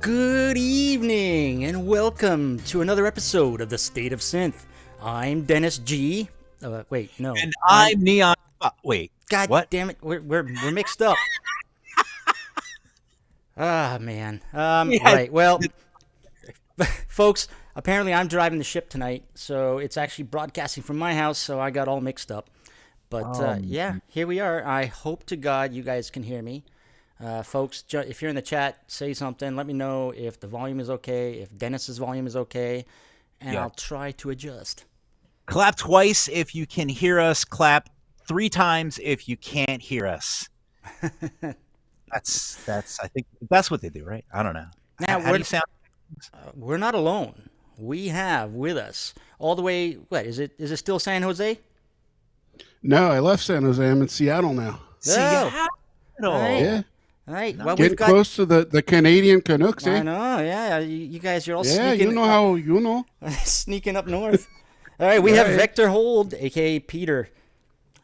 Good evening, and welcome to another episode of the State of Synth. I'm Dennis G. Wait, no. And I'm Neon. Wait, God what? damn it, we're mixed up. Ah, man. We had- Right. Well, folks, apparently I'm driving the ship tonight, so it's actually broadcasting from my house, so I got all mixed up. But yeah, here we are. I hope to God you guys can hear me. Folks, if you're in the chat, say something. Let me know if the volume is okay, if Dennis's volume is okay, and Yeah. I'll try to adjust. Clap twice if you can hear us. Clap 3 times if you can't hear us. That's. I think that's what they do, right? I don't know. Now, How do you sound? we're not alone. We have with us all the way. What is it? Is it still San Jose? No, I left San Jose. I'm in Seattle now. Seattle. Right. Yeah, All right. No. Well, getting we've got. close to the Canadian Canucks, I eh? know. Yeah. You guys are all Yeah, sneaking. you know. Sneaking up north. All right. We have Right. Vector Hold, aka Peter.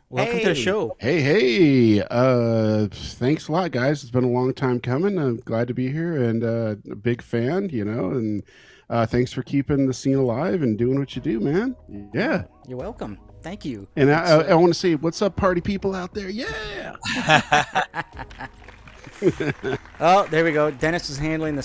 Welcome to the Hey. show. Hey. Thanks a lot, guys. It's been a long time coming. I'm glad to be here and a big fan, and thanks for keeping the scene alive and doing what you do, man. Yeah. You're welcome. Thank you. And I want to say, what's up, party people out there? Yeah. Oh, there we go. Dennis is handling the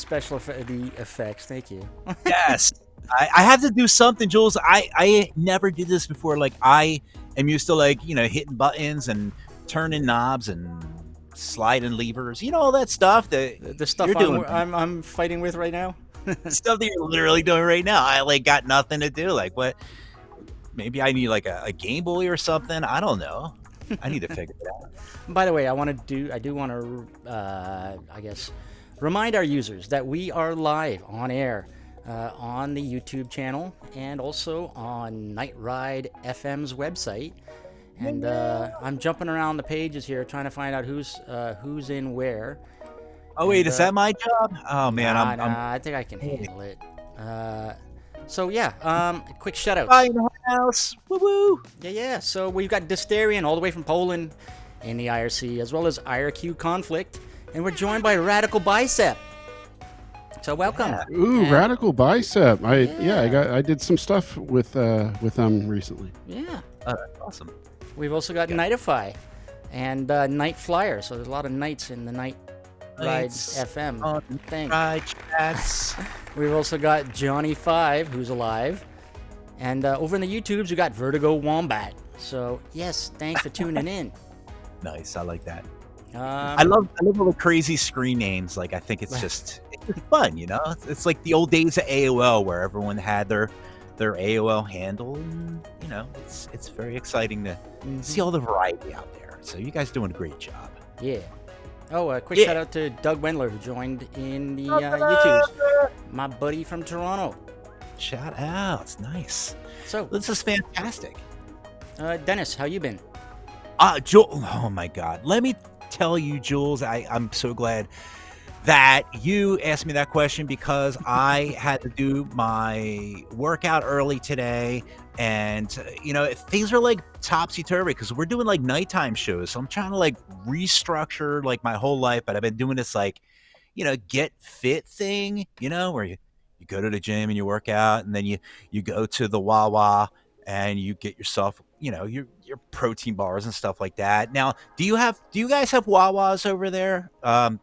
the effects. Thank you. Yes. I have to do something, Jules. I never did this before. Like I am used to hitting buttons and turning knobs and sliding levers. All that stuff that The stuff you're doing. I'm fighting with right now. Stuff that you're literally doing right now. I got nothing to do. Like what? Maybe I need a Game Boy or something. I don't know. I need to figure it out. By the way, I do want to, I guess, remind our users that we are live on air on the YouTube channel and also on Night Ride FM's website. And I'm jumping around the pages here trying to find out who's in where. Oh wait, And, is that my job? Oh man, I think I can handle it. So yeah, quick shout out. I'm in the house. Woo woo. Yeah. So we've got Dysterian all the way from Poland in the IRC, as well as IRQ Conflict, and we're joined by Radical Bicep. So welcome. Yeah. Ooh, And- Radical Bicep. I Yeah. did some stuff with them recently. Yeah. Awesome. We've also got Yeah. Nightify and Night Flyer. So there's a lot of nights in the Night Ride Nights FM on thing. Ride chats. We've also got Johnny5, who's alive. And over in the YouTubes, we got Vertigo Wombat. So yes, thanks for tuning in. Nice. I like that. Um, I love all the crazy screen names. Like I think it's just fun. It's like the old days of AOL where everyone had their AOL handle. And, it's very exciting to see all the variety out there. So you guys doing a great job. Yeah. Oh, a quick Yeah. shout out to Doug Wendler, who joined in the YouTubes. My buddy from Toronto. Shout outs. Nice. So, This is fantastic. Dennis, how you been? Jules, oh my God. Let me tell you, Jules, I'm so glad that you asked me that question because I had to do my workout early today. And, things are like topsy-turvy because we're doing like nighttime shows. So I'm trying to restructure my whole life. But I've been doing this get fit thing, where you go to the gym and you work out and then you go to the Wawa and you get yourself, your protein bars and stuff like that. Now, do you guys have Wawas over there?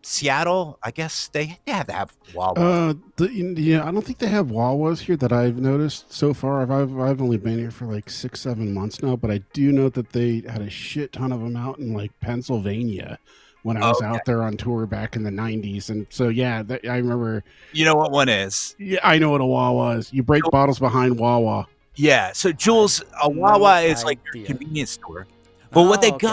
Seattle, I guess they have to have Wawas. I don't think they have Wawas here that I've noticed so far. I've only been here for 6-7 months now, but I do know that they had a shit ton of them out in Pennsylvania when I was out there on tour back in the 90s. And so, yeah, I remember. You know what one is? Yeah, I know what a Wawa is. You break bottles behind Wawa. Yeah. So, Jules, a No Wawa is like your idea. convenience store. But what they okay.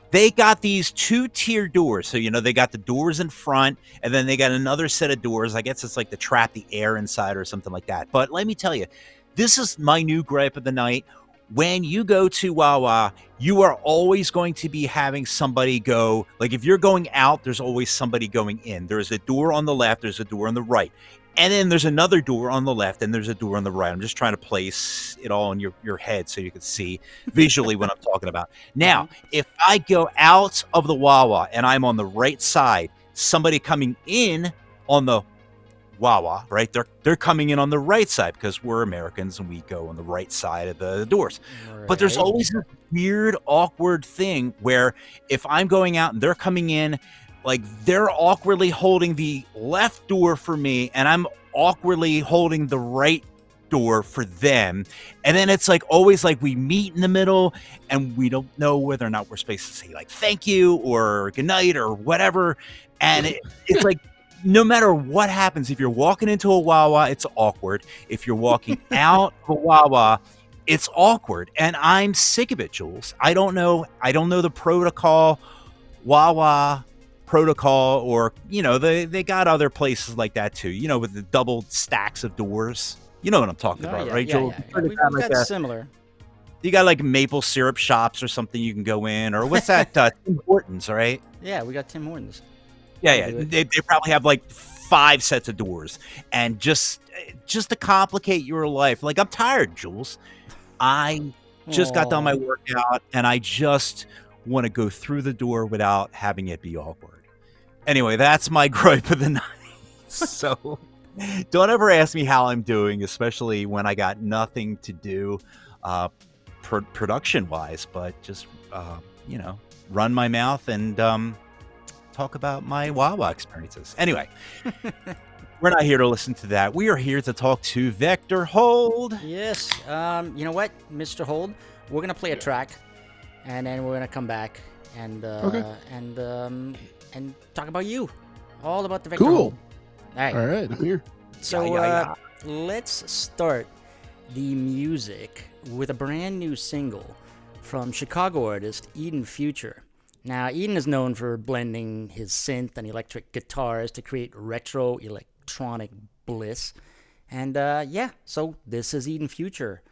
they got these 2-tier doors. So, they got the doors in front, and then they got another set of doors. I guess it's to trap the air inside or something like that. But let me tell you, this is my new gripe of the night. When you go to Wawa, you are always going to be having somebody go, if you're going out, there's always somebody going in. There's a door on the left, there's a door on the right. And then there's another door on the left and there's a door on the right. I'm just trying to place it all in your head so you can see visually what I'm talking about. Now, if I go out of the Wawa and I'm on the right side, somebody coming in on the Wawa, right? They're coming in on the right side because we're Americans and we go on the right side of the doors. But there's Right. always this weird, awkward thing where if I'm going out and they're coming in, like they're awkwardly holding the left door for me and I'm awkwardly holding the right door for them. And then it's like always like we meet in the middle and we don't know whether or not we're supposed to say like thank you or good night or whatever. And it's like no matter what happens, if you're walking into a Wawa, it's awkward. If you're walking out of a Wawa, it's awkward. And I'm sick of it, Jules. I don't know the protocol, Wawa protocol, or they got other places like that too, with the double stacks of doors. You know what I'm talking about, right, Joel? Yeah. We've got similar. You got like maple syrup shops or something you can go in, or what's that? Tim Hortons, right? Yeah, we got Tim Hortons. Yeah. They probably have like 5 sets of doors, and just to complicate your life. Like I'm tired, Jules. I just got done my workout, and I just want to go through the door without having it be awkward. Anyway, that's my gripe of the night. So. Don't ever ask me how I'm doing, especially when I got nothing to do production-wise, but just, run my mouth and talk about my Wawa experiences. Anyway, we're not here to listen to that. We are here to talk to Vector Hold. Yes. You know what, Mr. Hold? We're going to play a track, and then we're going to come back and talk about you. All about the Vector Hold. All right, I'm here. So let's start the music with a brand new single from Chicago artist Eden Future. Now, Eden is known for blending his synth and electric guitars to create retro electronic bliss. And so this is Eden Future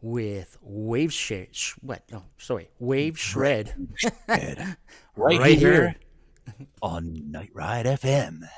with Wave Shred. right here on Night Ride FM.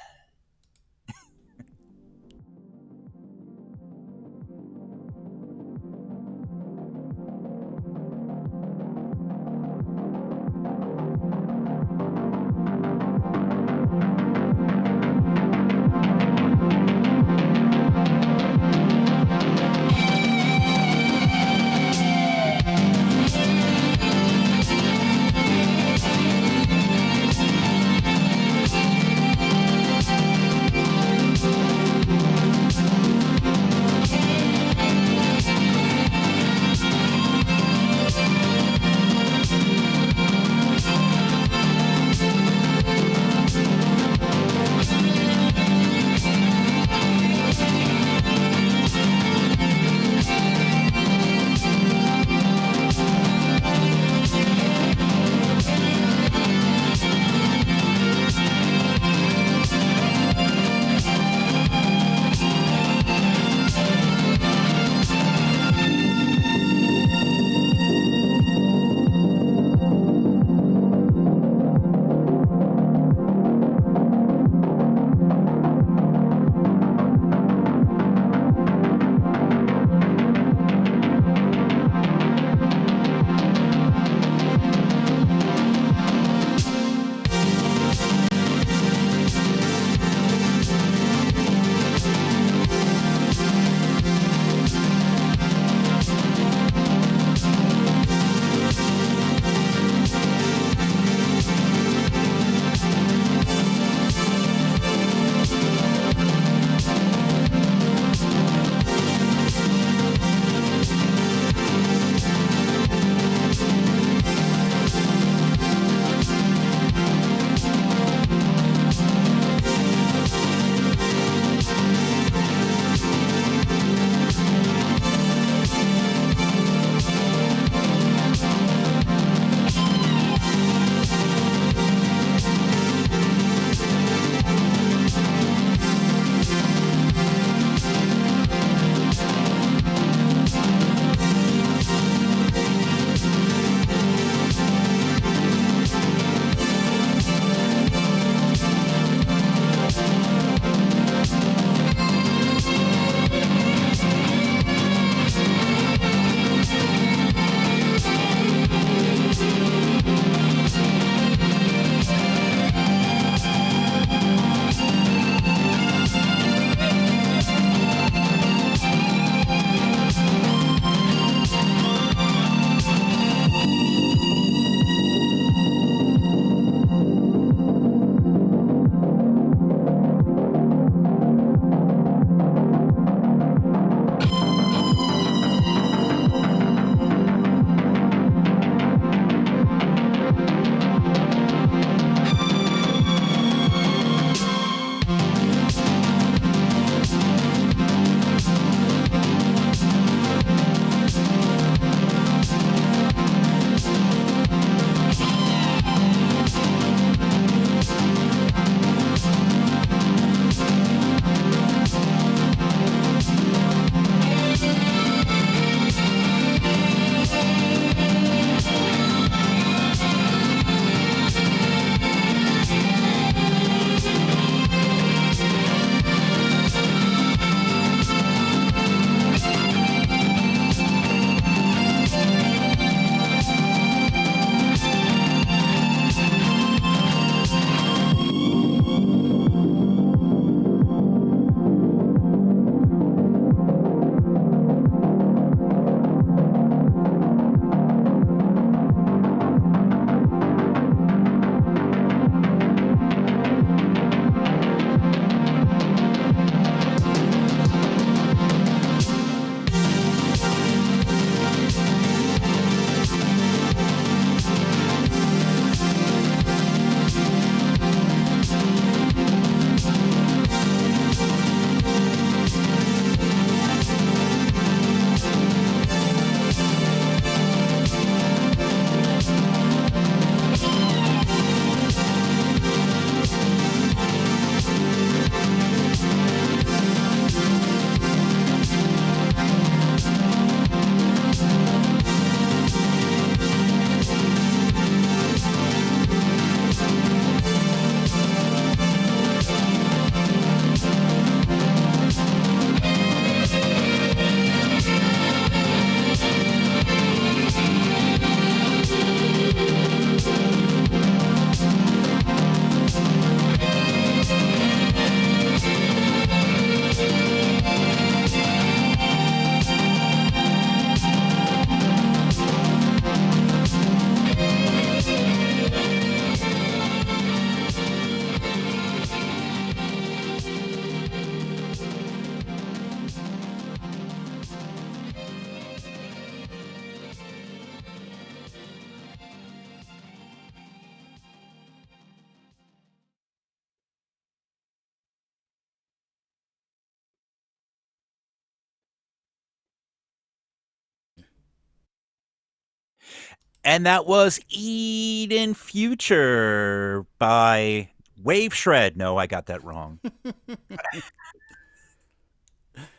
And that was Eden Future by Wave Shred. No, I got that wrong.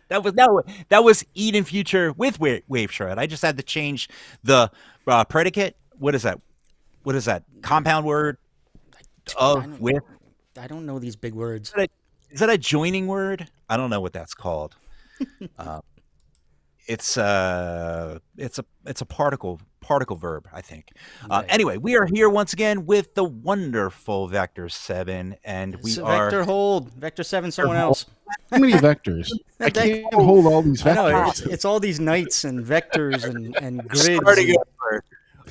That was Eden Future with Wave Shred. I just had to change the predicate. What is that? What is that? Compound word of with? I don't know these big words. Is that a joining word? I don't know what that's called. It's a particle verb, I think. Right. Anyway, we are here once again with the wonderful Vector 7, and we are Vector hold. Vector 7, someone else. How many vectors? I can't hold all these I know, vectors. it's all these knights and vectors and grids. starting over.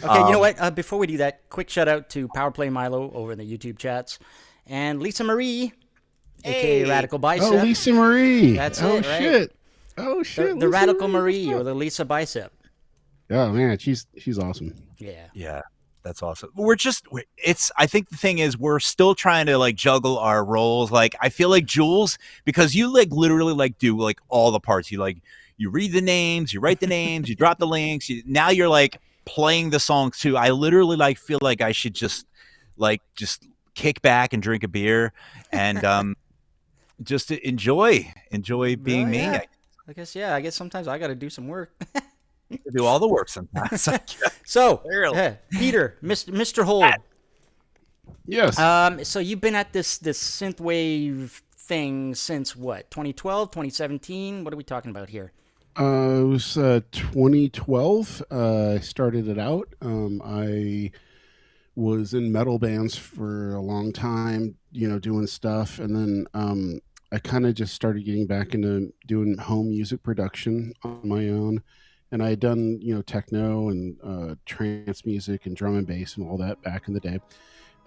Okay, you know what? Before we do that, quick shout out to Powerplay Milo over in the YouTube chats, and Lisa Marie, aka Radical Bicep. Oh, Lisa Marie. That's oh, it, right? Shit. Oh shit. The Lisa Radical Marie or the Lisa Bicep. Oh man, she's awesome. Yeah. That's awesome. I think the thing is we're still trying to like juggle our roles. Like I feel like Jules, because you like literally like do like all the parts. You read the names, you write the names, you drop the links. Now you're like playing the songs too. I literally like feel like I should just kick back and drink a beer and just to enjoy being me. Yeah. I guess sometimes I got to do some work. Do all the work sometimes. So, Clearly. Peter, Mr. Hold. Yes. So you've been at this synthwave thing since what? 2012, 2017? What are we talking about here? It was 2012. I started it out. I was in metal bands for a long time, doing stuff, and then I kind of just started getting back into doing home music production on my own. And I had done, techno and trance music and drum and bass and all that back in the day.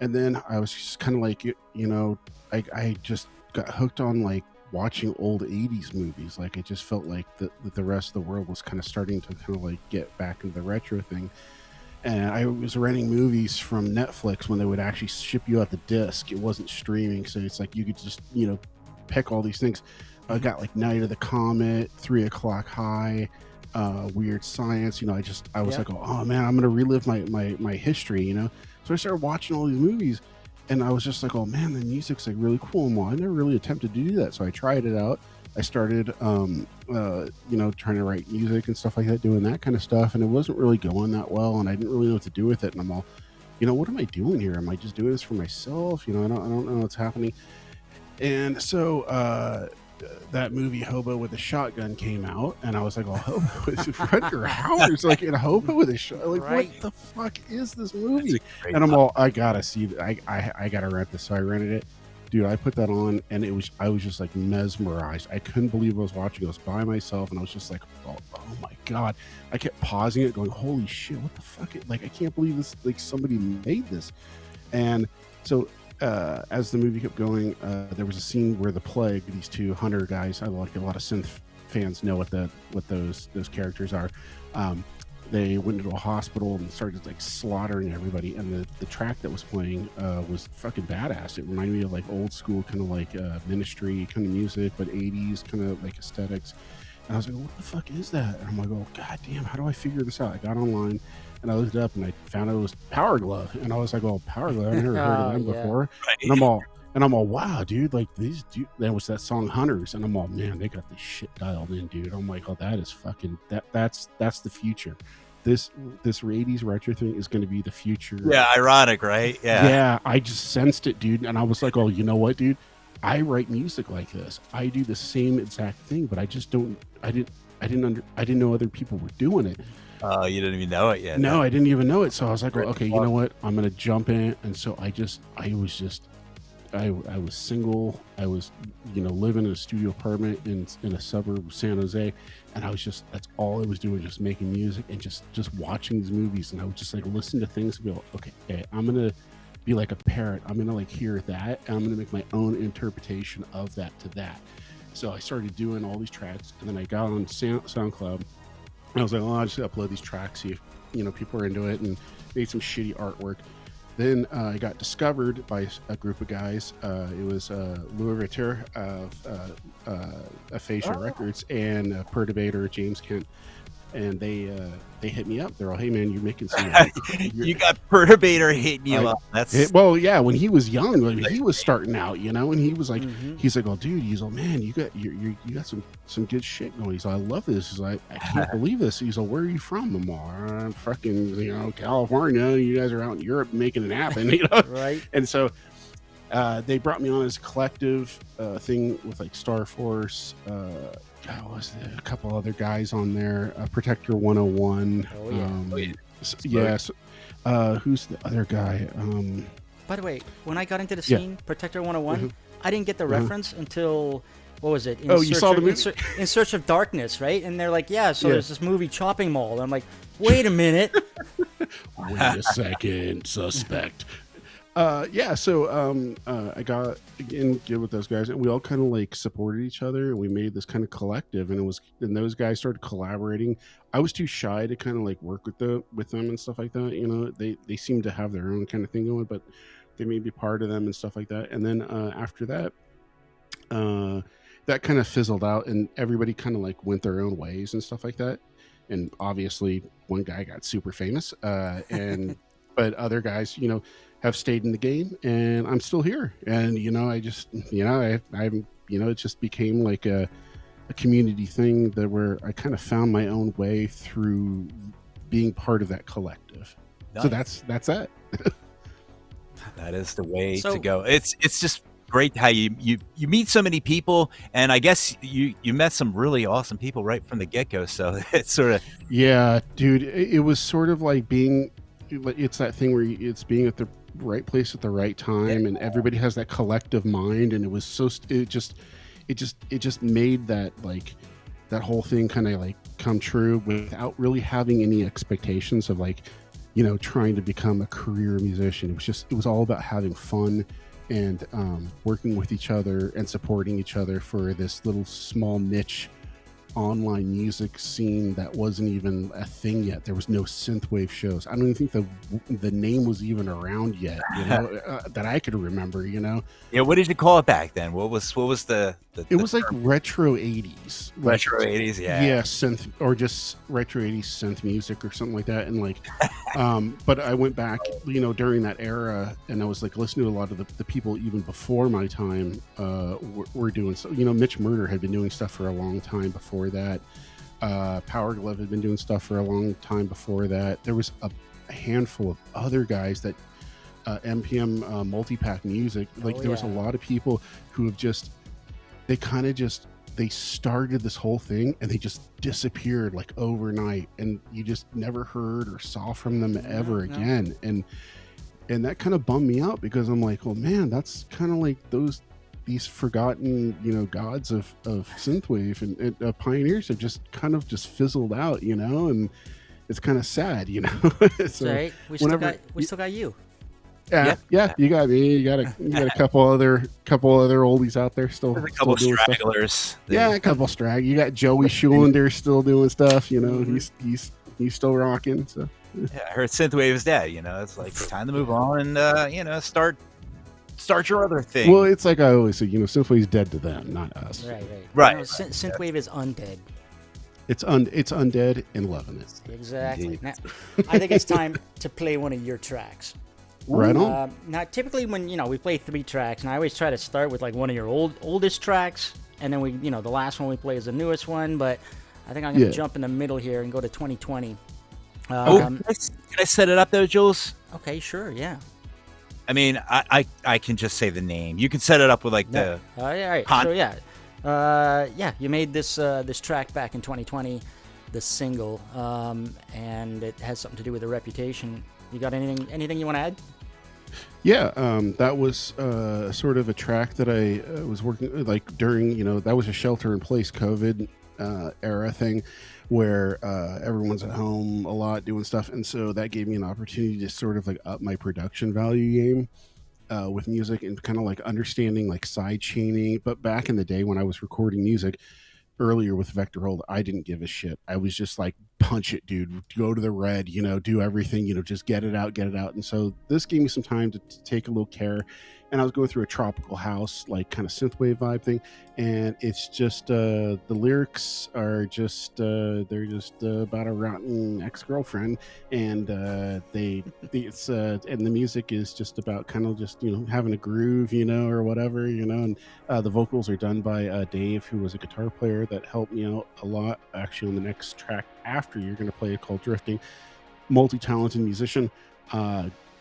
And then I was just kind of like, I just got hooked on like watching old 80s movies. Like I just felt like the rest of the world was kind of starting to kind of like get back into the retro thing. And I was renting movies from Netflix when they would actually ship you out the disc. It wasn't streaming. So it's like you could just, pick all these things. I got like Night of the Comet, 3 O'Clock High, Weird Science. I was like, oh man, I'm gonna relive my history. So I started watching all these movies, and I was just like, oh man, the music's like really cool. And well, I never really attempted to do that, so I tried it out. I started, trying to write music and stuff like that, doing that kind of stuff, and it wasn't really going that well, and I didn't really know what to do with it. And I'm all, what am I doing here? Am I just doing this for myself? I don't know what's happening. And so that movie Hobo with a Shotgun came out, and I was like, oh, Hobo with Rutger Hauer's like in a Hobo with a shotgun. Like, right. What the fuck is this movie? And I'm all, I gotta see it. I gotta rent this. So I rented it. Dude, I put that on, and I was just like mesmerized. I couldn't believe I was watching. I was by myself, and I was just like, oh my God. I kept pausing it, going, holy shit, what the fuck? I can't believe this, like somebody made this. And so as the movie kept going, there was a scene where the Plague, these two hunter guys, I like a lot of synth fans know what those characters are. They went into a hospital and started like slaughtering everybody, and the track that was playing was fucking badass. It reminded me of like old school kind of like Ministry kind of music, but 80s kind of like aesthetics. And I was like, what the fuck is that? And I'm like, oh god damn, how do I figure this out? I got online and I looked it up, and I found it was Power Glove, and I was like, oh, Power Glove, I never heard of them before. Right. And I'm all, wow, dude, like these dude, that was that song Hunters, and I'm all, man, they got this shit dialed in, dude. I'm like, oh, that is fucking that's the future. This 80s retro thing is going to be the future. Yeah, ironic, right? Yeah, I just sensed it, dude, and I was like, oh, you know what, dude? I write music like this. I do the same exact thing, but I just don't. I didn't know other people were doing it. Oh, you didn't even know it yet. No, I didn't even know it. So I was like, well, okay, you know what? I'm gonna jump in. And so I was single. I was, living in a studio apartment in a suburb of San Jose, and I was that's all I was doing, just making music and just watching these movies. And I would just like listen to things and be like, okay, I'm gonna be like a parrot. I'm gonna like hear that, and I'm gonna make my own interpretation of that to that. So I started doing all these tracks, and then I got on SoundCloud. I was like, oh, I'll just upload these tracks, see if, people are into it, and made some shitty artwork. Then I got discovered by a group of guys. It was Louis Ritter of Aphasia Records and Perturbator, James Kent. and they hit me up. They're all, hey man, you're making some you're, You got Perturbator hitting you up. That's well, yeah. When he was young, like, he was starting out, and he was like, Mm-hmm. he's like, oh, dude, he's like, man, you got some good shit going. He's like, I love this. He's like, I can't believe this. He's like, where are you from? I'm all, I'm fucking, California. You guys are out in Europe making it happen, Right. And so they brought me on as a collective thing with like Star Force. What was there? A couple other guys on there. Protector 101. Oh yeah. Yes. Who's the other guy? By the way, when I got into the Yeah. scene, Protector 101, Mhm. I didn't get the reference until, what was it? Oh, you saw the movie? In Search of Darkness, right? And they're like, yeah, so Yeah. there's this movie Chopping Mall. And I'm like, wait a minute. Wait a second, suspect. Yeah, so I got again good with those guys, and we all kind of like supported each other, and we made this kind of collective, and those guys started collaborating. I was too shy to kind of like work with them and stuff like that. They seemed to have their own kind of thing going, but they made me part of them and stuff like that. And then after that, that kind of fizzled out, and everybody kind of like went their own ways and stuff like that. And obviously, one guy got super famous, and but other guys, have stayed in the game, and I'm still here. And I just, I'm, it just became like a community thing that where I kind of found my own way through being part of that collective. So nice. that's it. That is the way So- to go. It's just great how you meet so many people, and I guess you met some really awesome people right from the get-go. So it's sort of Yeah, dude, it was sort of like it's that thing where it's being at the right place at the right time, and everybody has that collective mind, and it just made that like that whole thing kind of like come true without really having any expectations of like trying to become a career musician. It was all about having fun and working with each other and supporting each other for this little small niche online music scene that wasn't even a thing yet. There was no synthwave shows. I don't even think the name was even around yet, that I could remember. yeah. What did you call it back then? What was the It was like retro 80s, retro 80s? yeah, synth, or just retro 80s synth music or something like that. And like but I went back during that era, and I was like listening to a lot of the people even before my time were doing so. Mitch Murder had been doing stuff for a long time before that. Power Glove had been doing stuff for a long time before that. There was a handful of other guys that MPM Multipack Music, like there was a lot of people who have they started this whole thing, and they just disappeared like overnight, and you just never heard or saw from them ever again. And that kind of bummed me out, because I'm like, oh man, that's kind of like these forgotten gods of synthwave and pioneers have just kind of just fizzled out, and it's kind of sad. So Right. We still got you. yeah, you got me. You got a couple other oldies out there still. There's a couple still doing stuff. stragglers. Yeah, a couple strag. You got Joey Schulander still doing stuff. He's still rocking. So Yeah, I heard synthwave is dead. It's like time to move on and start your other thing. well, it's like I always say, synthwave's dead to them, not us. Right. Synthwave is undead. It's undead and loving it. Exactly. Indeed. Now, I think it's time to play one of your tracks. Right on. Now, typically when we play 3 tracks, and I always try to start with like one of your oldest tracks, and then we the last one we play is the newest one. But I think I'm gonna jump in the middle here and go to 2020. Can I set it up though, Jules? Okay, sure, yeah. I mean, I can just say the name. You can set it up with like the All right. So you made this track back in 2020, the single, and it has something to do with the Reputation. You got anything you want to add? Yeah, that was sort of a track that I was working like during, that was a shelter-in-place COVID era thing where everyone's at home a lot doing stuff, and so that gave me an opportunity to sort of like up my production value game with music, and kind of like understanding like side chaining. But back in the day when I was recording music earlier with Vector Hold, I didn't give a shit. I was just like punch it, dude. Go to the red, do everything, just get it out. And so this gave me some time to take a little care. And I was going through a tropical house, like kind of synthwave vibe thing. And it's just, the lyrics are just, they're just about a rotten ex-girlfriend. And and the music is just about kind of just, having a groove, or whatever, and the vocals are done by Dave, who was a guitar player that helped me out a lot. Actually, on the next track after you're going to play, called Drifting, multi-talented musician,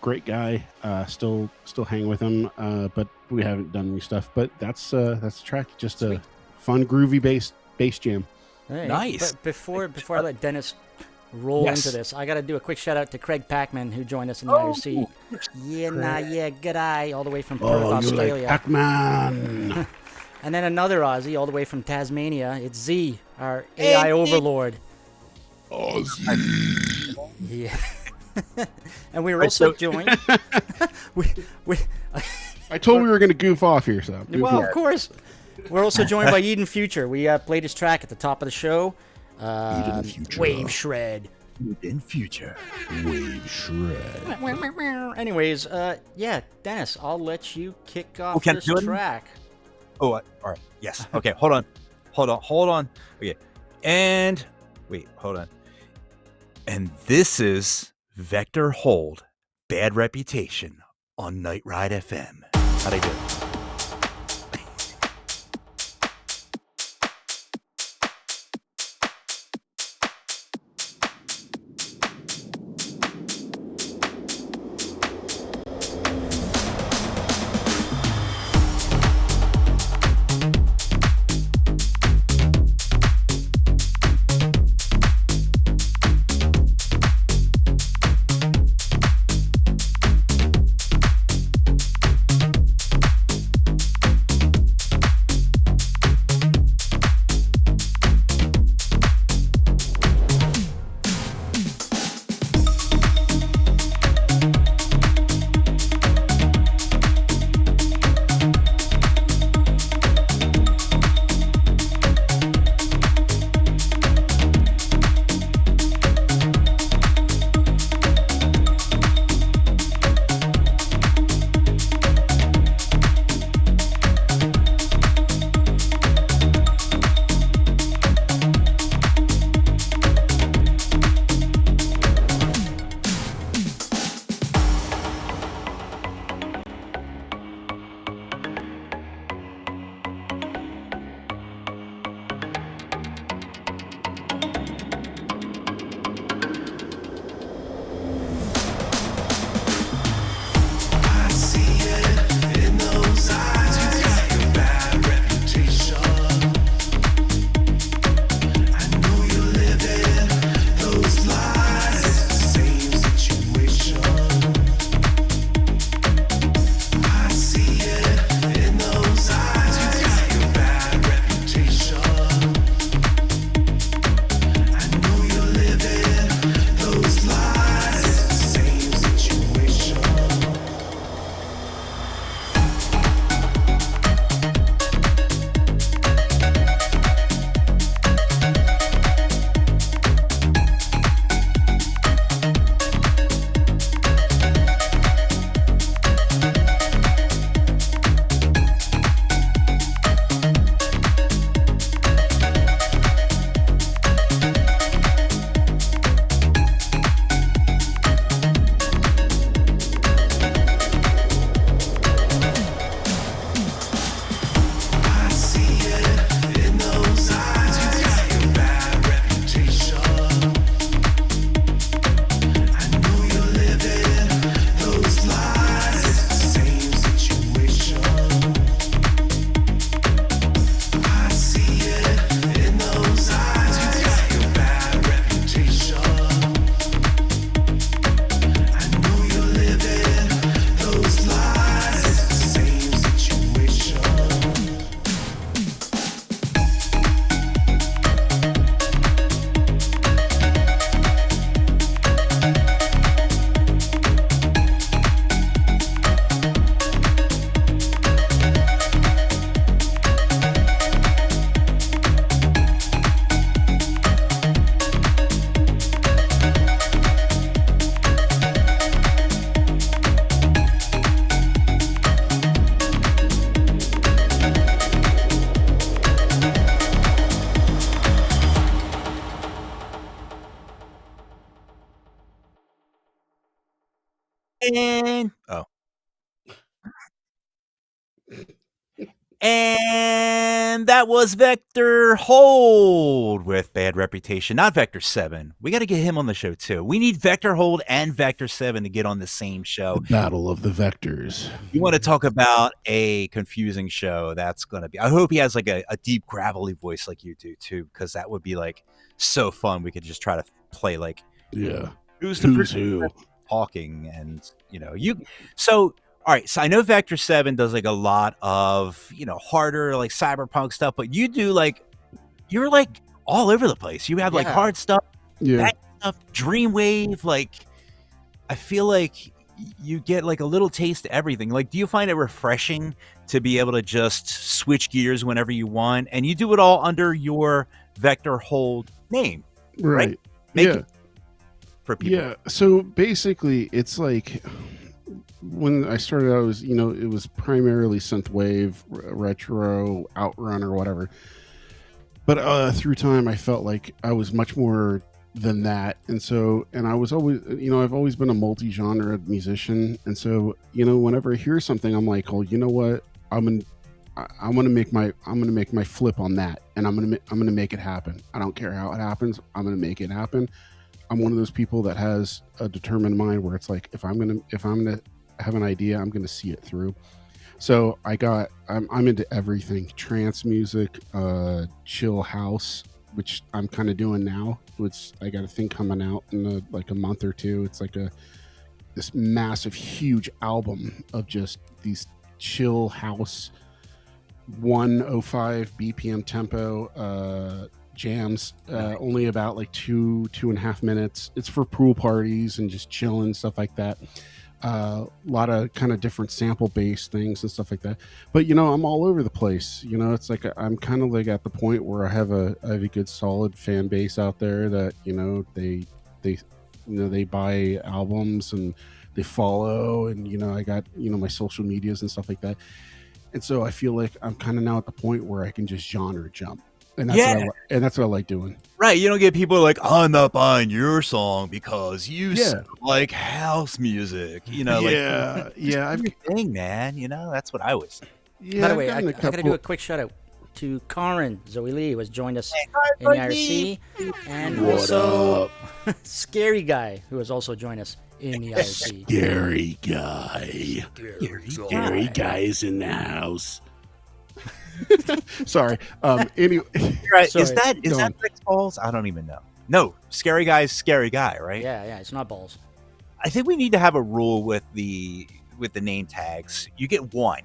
great guy. Still hang with him, but we haven't done any stuff. But that's the track. Just Sweet. A fun, groovy bass jam. Hey, Nice. But before I let Dennis roll Yes. into this, I got to do a quick shout out to Craig Packman, who joined us in the IRC. G'day, all the way from Perth, Oh, you Australia. like Pac-Man? And then another Aussie, all the way from Tasmania. It's Z, our AI overlord. Yeah. And we were also joined. we I told we were going to goof off here, so. Well, of course. We're also joined by Eden Future. We played his track at the top of the show. Eden Future. Wave Shred. In future. Wave Shred. Anyways, yeah, Dennis, I'll let you kick off can I this do it? track. Oh, all right. Yes. Okay. Hold on. Okay. And wait, hold on. And this is Vector Hold, Bad Reputation on Night Ride FM. How'd I do? And and that was Vector Hold with Bad Reputation, not Vector 7. We got to get him on the show too. We need Vector Hold and Vector 7 to get on the same show. The battle of the vectors. You want to talk about a confusing show? That's going to be. I hope he has like a deep gravelly voice like you do too, because that would be like so fun. We could just try to play like who's who talking, and so. All right, so I know Vector 7 does like a lot of, harder like cyberpunk stuff, but you do like, you're like all over the place. You have like hard stuff, that stuff, dreamwave. Like, I feel like you get like a little taste of everything. Like, do you find it refreshing to be able to just switch gears whenever you want? And you do it all under your Vector Hold name, right? Make it for people. Yeah, so basically it's like, when I started out, it was primarily synthwave, retro, outrun, or whatever. But through time, I felt like I was much more than that, and I was always, I've always been a multi-genre musician, and so whenever I hear something, I'm like, oh, you know what, I'm gonna make my flip on that, and I'm gonna make it happen. I don't care how it happens. I'm gonna make it happen. I'm one of those people that has a determined mind where it's like, if I'm gonna have an idea, I'm going to see it through. So I'm into everything: trance music, chill house, which I'm kind of doing now. I got a thing coming out in like a month or two. It's like this massive, huge album of just these chill house 105 BPM tempo jams, only about like 2.5 minutes. It's for pool parties and just chilling, stuff like that. A lot of kind of different sample based things and stuff like that, but I'm all over the place. It's like I'm kind of like at the point where I have a good solid fan base out there that they buy albums and they follow, and I got my social medias and stuff like that, and so I feel like I'm kind of now at the point where I can just genre jump. And that's what I like doing. Right. You don't get people like, I'm not buying your song because you sound like house music. I've thing, man. That's what I was. Yeah. By the way, I got to do a quick shout out to Karin Zoe Lee, who has joined us in the IRC, and also Scary Guy, who has also joined us in the IRC. Scary Guy's in the house. Sorry. Anyway, right. Sorry. Is that Rick's balls? I don't even know. No, Scary Guy's Scary Guy, right? Yeah. It's not balls. I think we need to have a rule with the name tags. You get one.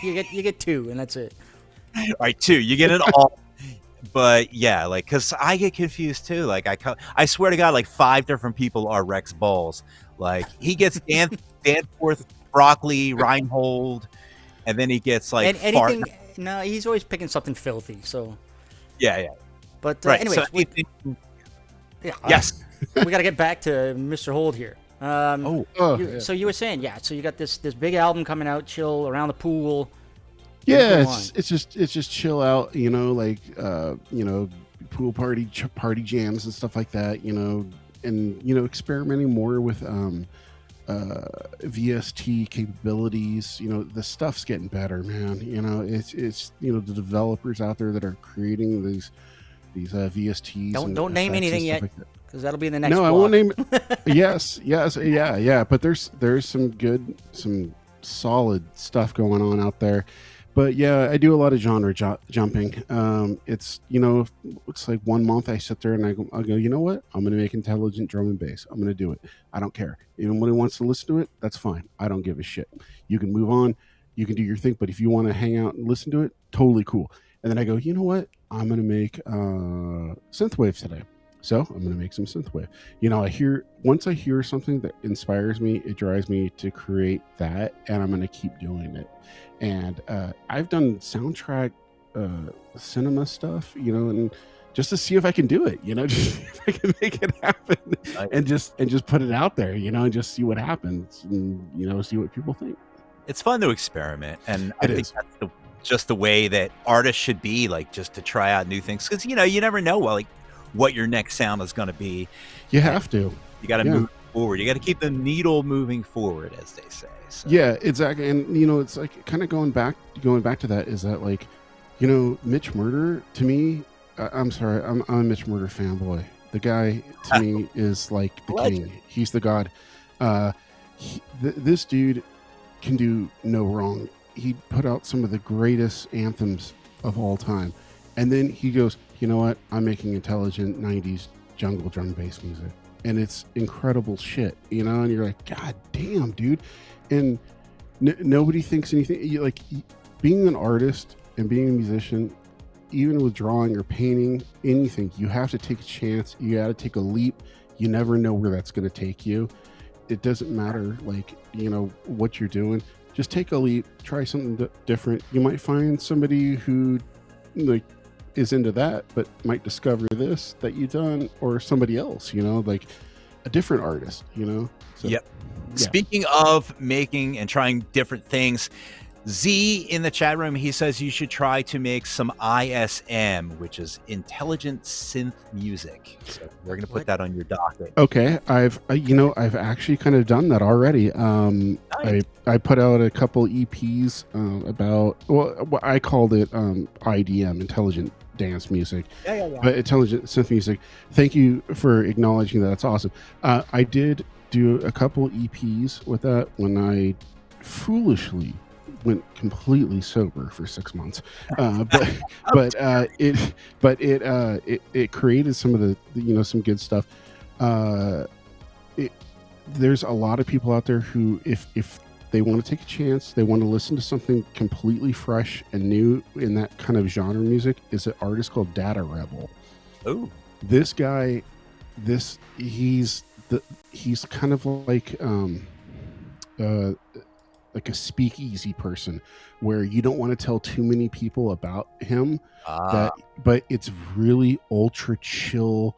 you get two, and that's it. All right, two. You get it all. But yeah, like, because I get confused too. Like, I swear to God, like 5 different people are Rex balls. Like, he gets Danforth, Broccoli, Reinhold. And then he gets like anything. No, he's always picking something filthy. So yeah. But anyways, so yes, we got to get back to Mr. Hold here. So you were saying, so you got this big album coming out, chill around the pool. Yeah, it's just chill out, like pool party jams and stuff like that, and experimenting more with VST capabilities. The stuff's getting better, man. It's the developers out there that are creating these VSTs. Don't name anything yet, because that'll be in the next. No, I won't name it. yes, yeah. But there's some solid stuff going on out there. But yeah, I do a lot of genre jumping. It's it's like 1 month I sit there and I'll go, you know what? I'm going to make intelligent drum and bass. I'm going to do it. I don't care. Even when he wants to listen to it, that's fine. I don't give a shit. You can move on. You can do your thing. But if you want to hang out and listen to it, totally cool. And then I go, you know what? I'm going to make synthwave today. So I'm going to make some synthwave. Once I hear something that inspires me, it drives me to create that, and I'm going to keep doing it. And I've done soundtrack cinema stuff, and just to see if I can do it, just see if I can make it happen, and just put it out there, and just see what happens, and see what people think. It's fun to experiment, and I think that's just the way that artists should be, like, just to try out new things, because you never know, like, what your next sound is going to be. You have to. You got to forward. You got to keep the needle moving forward, as they say. So. Yeah, exactly. And it's like kind of going back to that is that like, Mitch Murder to me. I'm sorry, I'm a Mitch Murder fanboy. The guy to me is like the king. He's the god. This dude can do no wrong. He put out some of the greatest anthems of all time, and then he goes, you know what? I'm making intelligent '90s jungle drum bass music, and it's incredible shit. And you're like, God damn, dude. And nobody thinks anything. Like being an artist and being a musician, even with drawing or painting, anything, you have to take a chance. You got to take a leap. You never know where that's going to take you. It doesn't matter, like, what you're doing. Just take a leap, try something different. You might find somebody who like is into that, but might discover this that you've done, or somebody else, like a different artist, So, Yep. yeah. Speaking of making and trying different things, Z in the chat room, he says you should try to make some ISM, which is intelligent synth music. So we're going to put that on your docket. Okay, I've actually kind of done that already. Nice. I put out a couple EPs about, what I called it IDM, intelligent dance music. Yeah. But intelligent synth music. Thank you for acknowledging that. That's awesome. I did do a couple EPs with that when I foolishly went completely sober for 6 months, but it created some of the some good stuff. There's a lot of people out there who, if they want to take a chance, they want to listen to something completely fresh and new in that kind of genre music, is an artist called Data Rebel. Oh, this guy, he's kind of like a speakeasy person, where you don't want to tell too many people about him. But it's really ultra chill,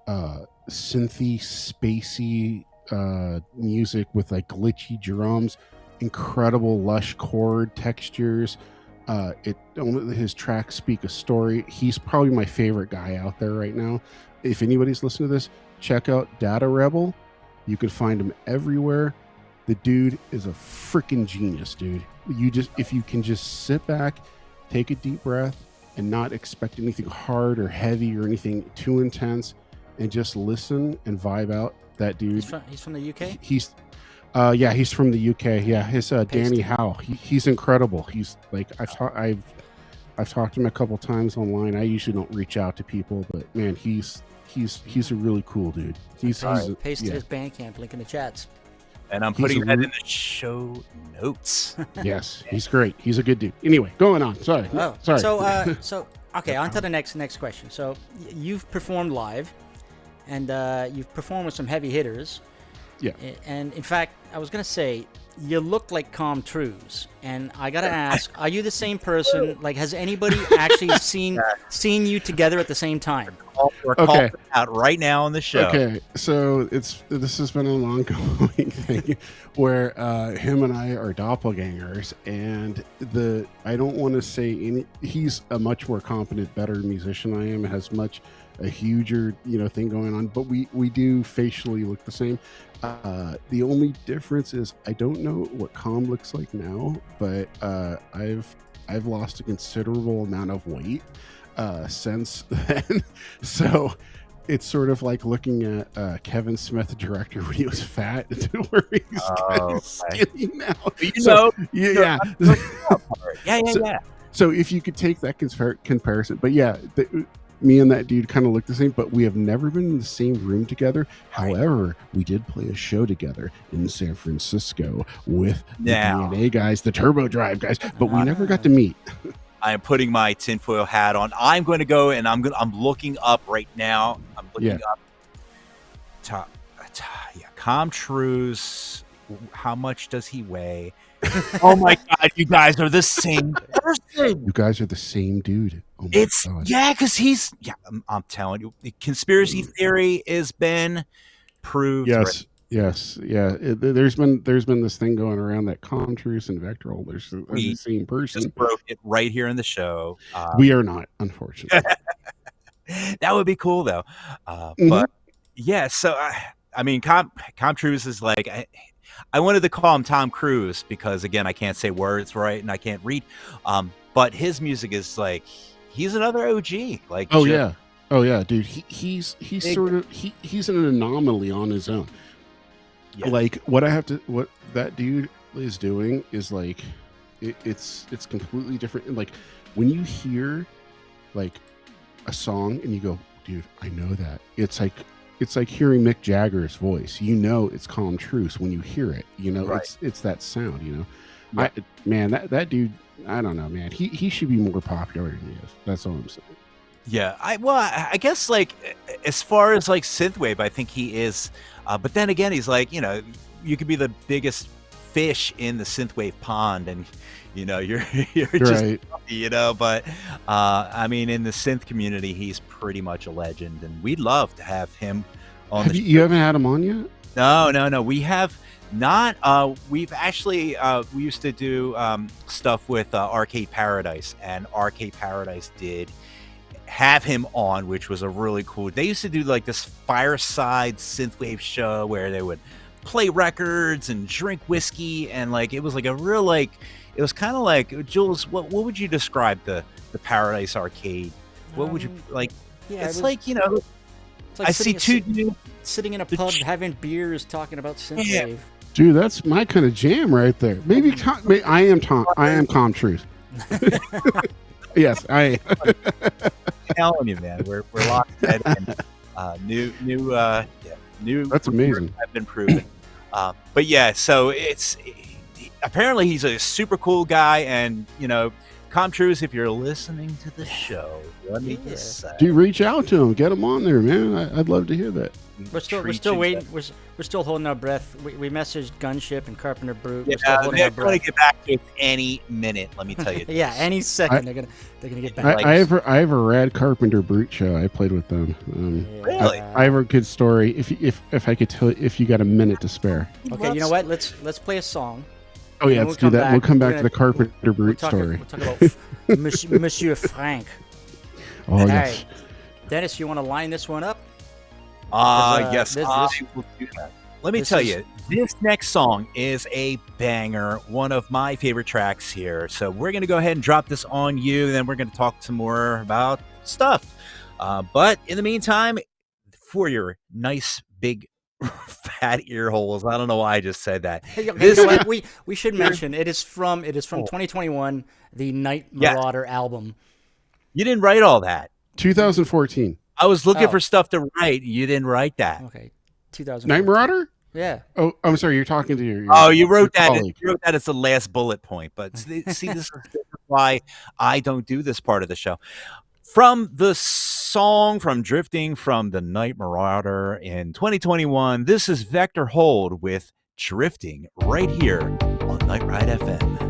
synthy, spacey music with like glitchy drums, incredible lush chord textures. His tracks speak a story. He's probably my favorite guy out there right now. If anybody's listening to this, check out Data Rebel. You can find him everywhere. The dude is a freaking genius, dude. If you can just sit back, take a deep breath, and not expect anything hard or heavy or anything too intense, and just listen and vibe out, that dude. He's from the UK? He's from the UK. Yeah, his Danny Howe. He's incredible. He's like, I've talked to him a couple times online. I usually don't reach out to people, but man, he's a really cool dude. Paste his Bandcamp link in the chats. And I'm putting that in the show notes. Yes, he's great. He's a good dude. Anyway, going on. Sorry. Sorry. So okay, on to the next question. So you've performed live, and you've performed with some heavy hitters. Yeah. And in fact, I was gonna say, you look like Com Truise, and I gotta ask, are you the same person? Like, has anybody actually seen you together at the same time? We're calling out right now on the show. Okay, so this has been an ongoing thing where him and I are doppelgangers, and I don't want to say he's a much more competent, better musician I am, has a huger thing going on, but we do facially look the same. The only difference is I don't know what Com looks like now, but I've lost a considerable amount of weight since then. So it's sort of like looking at Kevin Smith, the director, when he was fat, to where he's kind of skinny now. Yeah. So if you could take that comparison, but me and that dude kind of look the same, but we have never been in the same room together. However, we did play a show together in San Francisco with the DNA guys, the Turbo Drive guys, but we never got to meet. I am putting my tinfoil hat on. I'm going to go and I'm looking up right now. I'm looking up. Com Truise. How much does he weigh? Oh my God, you guys are the same person. You guys are the same dude. Oh my God. Because I'm telling you, the conspiracy theory has been proved. Yes. There's been this thing going around that Com Truise and Vectoral, they're the same person. Just broke it right here in the show. We are not, unfortunately. That would be cool though. But yeah, so I mean, Tom Cruise is like I wanted to call him Tom Cruise because again, I can't say words right and I can't read. But his music is like he's another OG. Like, Oh just yeah, oh yeah, dude. He's big. sort of he's an anomaly on his own. Yeah. Like what that dude is doing is like it's completely different. And like when you hear like a song and you go, dude, I know that. It's like hearing Mick Jagger's voice. You know it's Calm Truce when you hear it. You know, Right. it's that sound, you know. Yeah. Man, that dude, I don't know, man. He should be more popular than he is. That's all I'm saying. Yeah, I guess like as far as like synthwave, I think he is. But then again, he's like, you know, you could be the biggest fish in the synthwave pond, and you know, you're just Right. you know. But I mean, in the synth community, he's pretty much a legend, and we'd love to have him on Have the you haven't had him on yet? No. We have not. We've actually we used to do stuff with Arcade Paradise, and Arcade Paradise did have him on, which was a really cool. They used to do like this fireside synthwave show where they would play records and drink whiskey, and like it was like a real like it was kind of like Jules. What would you describe the Paradise Arcade? What would you like? Yeah, It's like, you know, it's like I see two dudes. sitting in a pub having beers talking about synthwave. Dude, that's my kind of jam right there. Maybe I am Calm Truth. Yes, I am. Telling you, man, we're locked in. And, new. That's amazing. Have been proven. But yeah, so apparently he's a super cool guy, and you know, Comtrues, if you're listening to the show, let me just say, Dude, reach out to him, get him on there, man. I'd love to hear that. We're still waiting. We're still holding our breath. We messaged Gunship and Carpenter Brute. Yeah, We're still holding our they're going breath. to get back to us any minute. Let me tell you. Yeah, any second they're gonna get back. I have a rad Carpenter Brute show. I played with them. Really? I have a good story. If I could tell, if you got a minute to spare. Okay, you know what? Let's play a song. Oh yeah, And let's we'll do come that. We'll back. come We're back to the Carpenter Brute story. We'll talk about Monsieur Frank. Oh All yes. right, Dennis, you want to line this one up? Yes, I will do that. Let me tell you, this next song is a banger, one of my favorite tracks here. So we're going to go ahead and drop this on you, and then we're going to talk some more about stuff. But in the meantime, for your nice big fat ear holes, I don't know why I just said that. Hey, you know what? We should mention it is from 2021, the Night Marauder album. You didn't write all that. 2014. I was looking for stuff to write. You didn't write that. Okay, 2000. Night Marauder? Yeah. Oh, I'm sorry. You're talking to your Oh, you wrote that. colleague. You wrote that as the last bullet point. But see, this is why I don't do this part of the show. From the song from Drifting from the Night Marauder in 2021, this is Vector Hold with Drifting right here on Night Ride FM.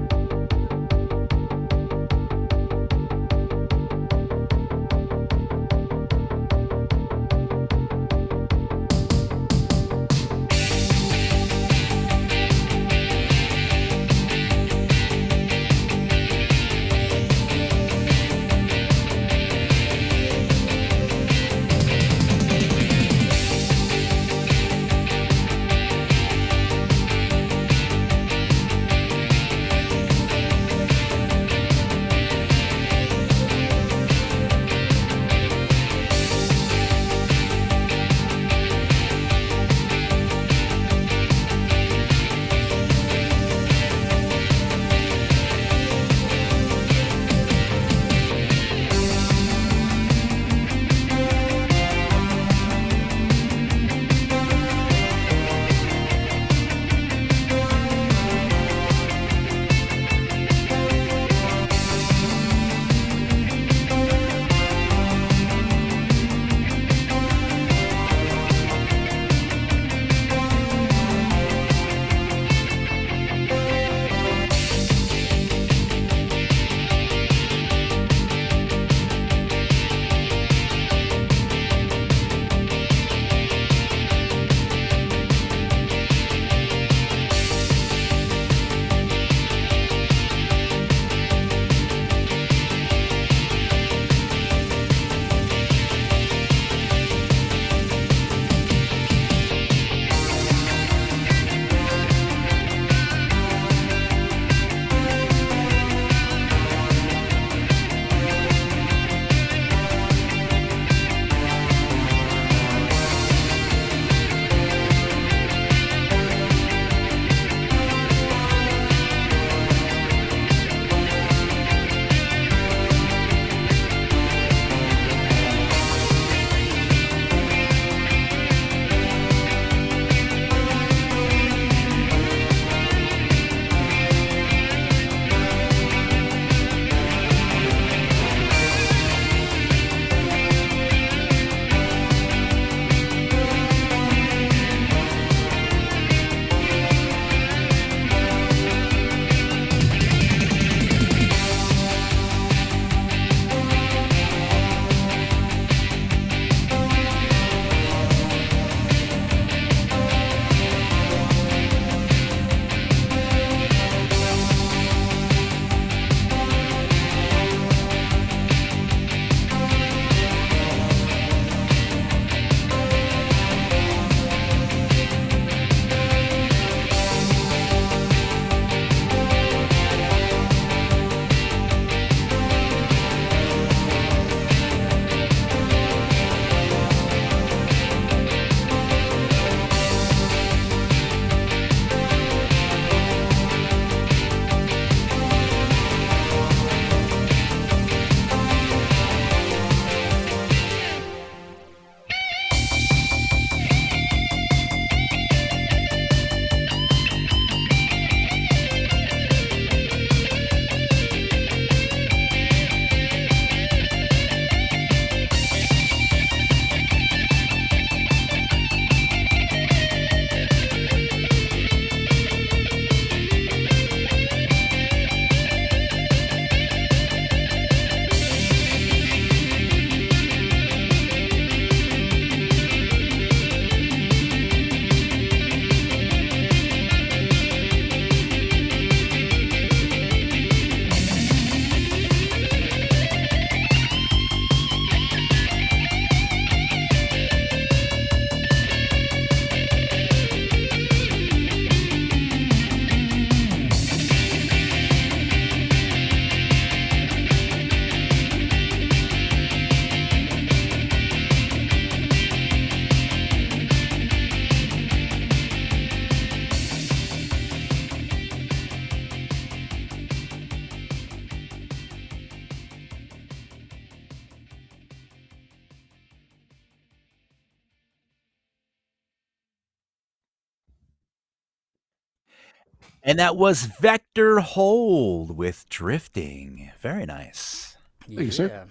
And that was Vector Hold with Drifting. Very nice. Thank you, sir.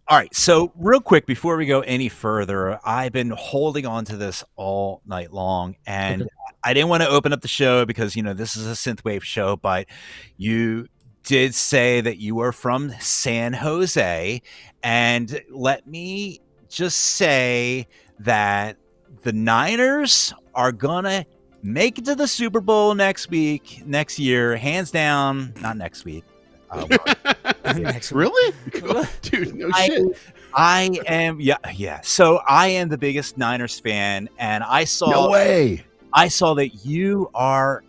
All right. So, real quick, before we go any further, I've been holding on to this all night long. And I didn't want to open up the show because, this is a synthwave show, but you did say that you were from San Jose. And let me just say that the Niners are going to make it to the Super Bowl next year, hands down. Not next week. Really? Dude, no shit. I am, yeah. So I am the biggest Niners fan, and I saw. No way. I saw that you are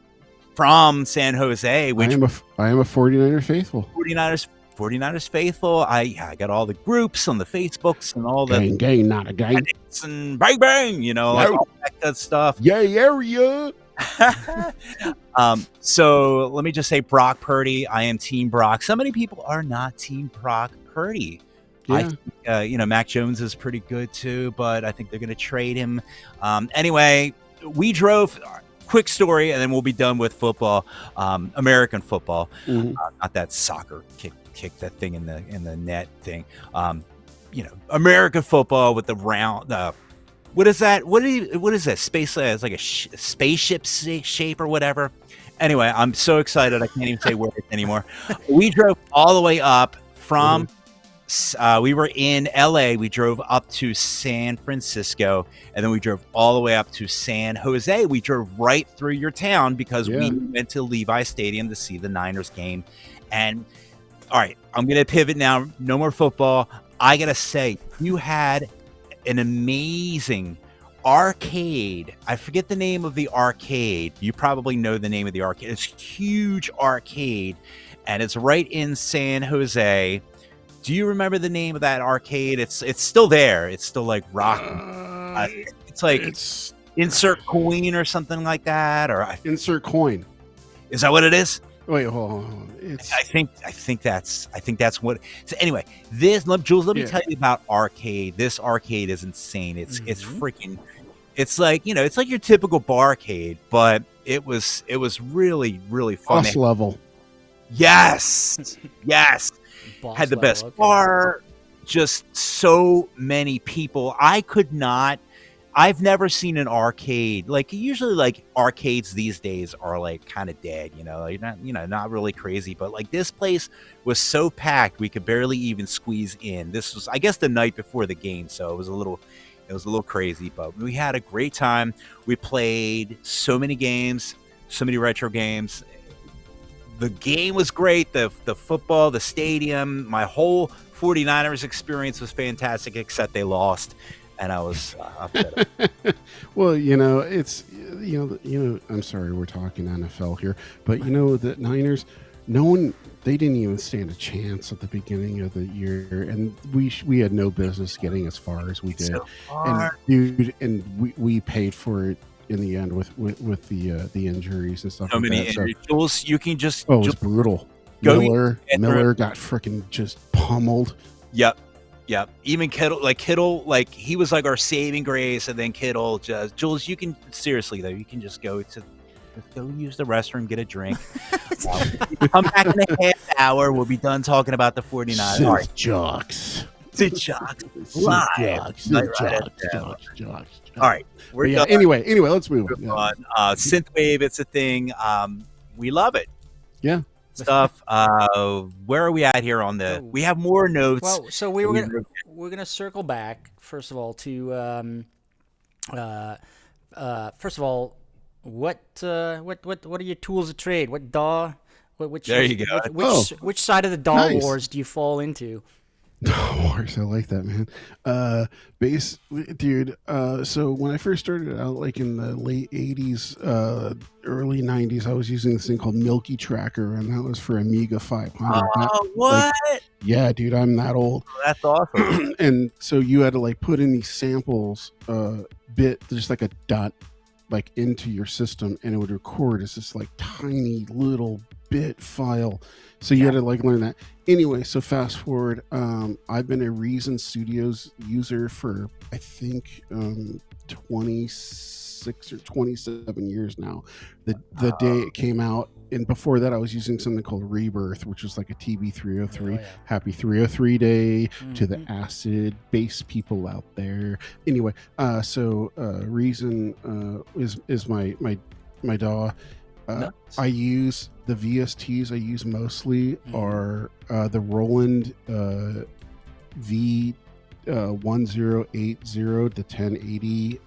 from San Jose, which I am a 49er faithful. 49ers faithful. I got all the groups on the Facebooks and all the gang, not a gang, and bang, like all that good stuff. Yeah, area. So let me just say, Brock Purdy. I am Team Brock. So many people are not Team Brock Purdy. Yeah. I think, Mac Jones is pretty good too, but I think they're going to trade him. Anyway, we drove. Quick story, and then we'll be done with football, American football, not that soccer kick that thing in the net thing. American football with the round. What is that? What is that? Space? It's like a spaceship shape or whatever. Anyway, I'm so excited I can't even say words anymore. We drove all the way up from. We were in LA. We drove up to San Francisco, and then we drove all the way up to San Jose. We drove right through your town because we went to Levi Stadium to see the Niners game. And all right, I'm going to pivot now. No more football. I got to say, you had an amazing arcade. I forget the name of the arcade. You probably know the name of the arcade. It's a huge arcade, and it's right in San Jose. Do you remember the name of that arcade? It's still there. It's still like rocking. It's Insert Coin or something like that, or Insert Coin. Is that what it is? Wait, hold on. I think that's what. So anyway, Jules, let me tell you about arcade. This arcade is insane. It's freaking. It's like it's like your typical barcade, but it was really really fun. Boss level. Yes. Boss had the level, best bar, just so many people. I've never seen an arcade like usually like arcades these days are like kind of dead, not really crazy, but like this place was so packed we could barely even squeeze in. This was, I guess, the night before the game, so it was a little crazy, but we had a great time. We played so many games, so many retro games. The game was great. The football, the stadium, my whole 49ers experience was fantastic, except they lost, and I was upset. Well, it's I'm sorry, we're talking NFL here, but the Niners, they didn't even stand a chance at the beginning of the year, and we had no business getting as far as we did. And we paid for it in the end with the injuries and stuff. So many injuries. Jules, you can just. Oh, it was brutal. Miller got freaking just pummeled. Yep. Even Kittle, he was like our saving grace, and then Kittle just. Jules, you can seriously though, you can just go use the restroom, get a drink. Come back in a half hour. We'll be done talking about the 49ers. Synth jocks. All right. We're done. Anyway, let's move on. Synthwave, it's a thing. We love it. Yeah. Stuff. Where are we at here on the? We have more notes. Well, so we're gonna circle back first of all to first of all, what are your tools of trade? What DAW? There you go. Which side of the DAW wars do you fall into? Wars, I like that, man. Bass, dude. So when I first started out, like in the late 80s, early 90s, I was using this thing called Milky Tracker, and that was for Amiga 500. What? Yeah, dude, I'm that old. That's awesome. And so you had to put in these samples, just like a dot, into your system, and it would record as this tiny little bit file. So you had to learn that. Anyway, so fast forward, I've been a Reason Studios user for I think 26 or 27 years now. The day it came out, and before that I was using something called Rebirth, which was like a TB303. Happy 303 day to the acid bass people out there. Anyway, Reason is my DAW. I use the VSTs I use mostly are the Roland V 1080 to 1080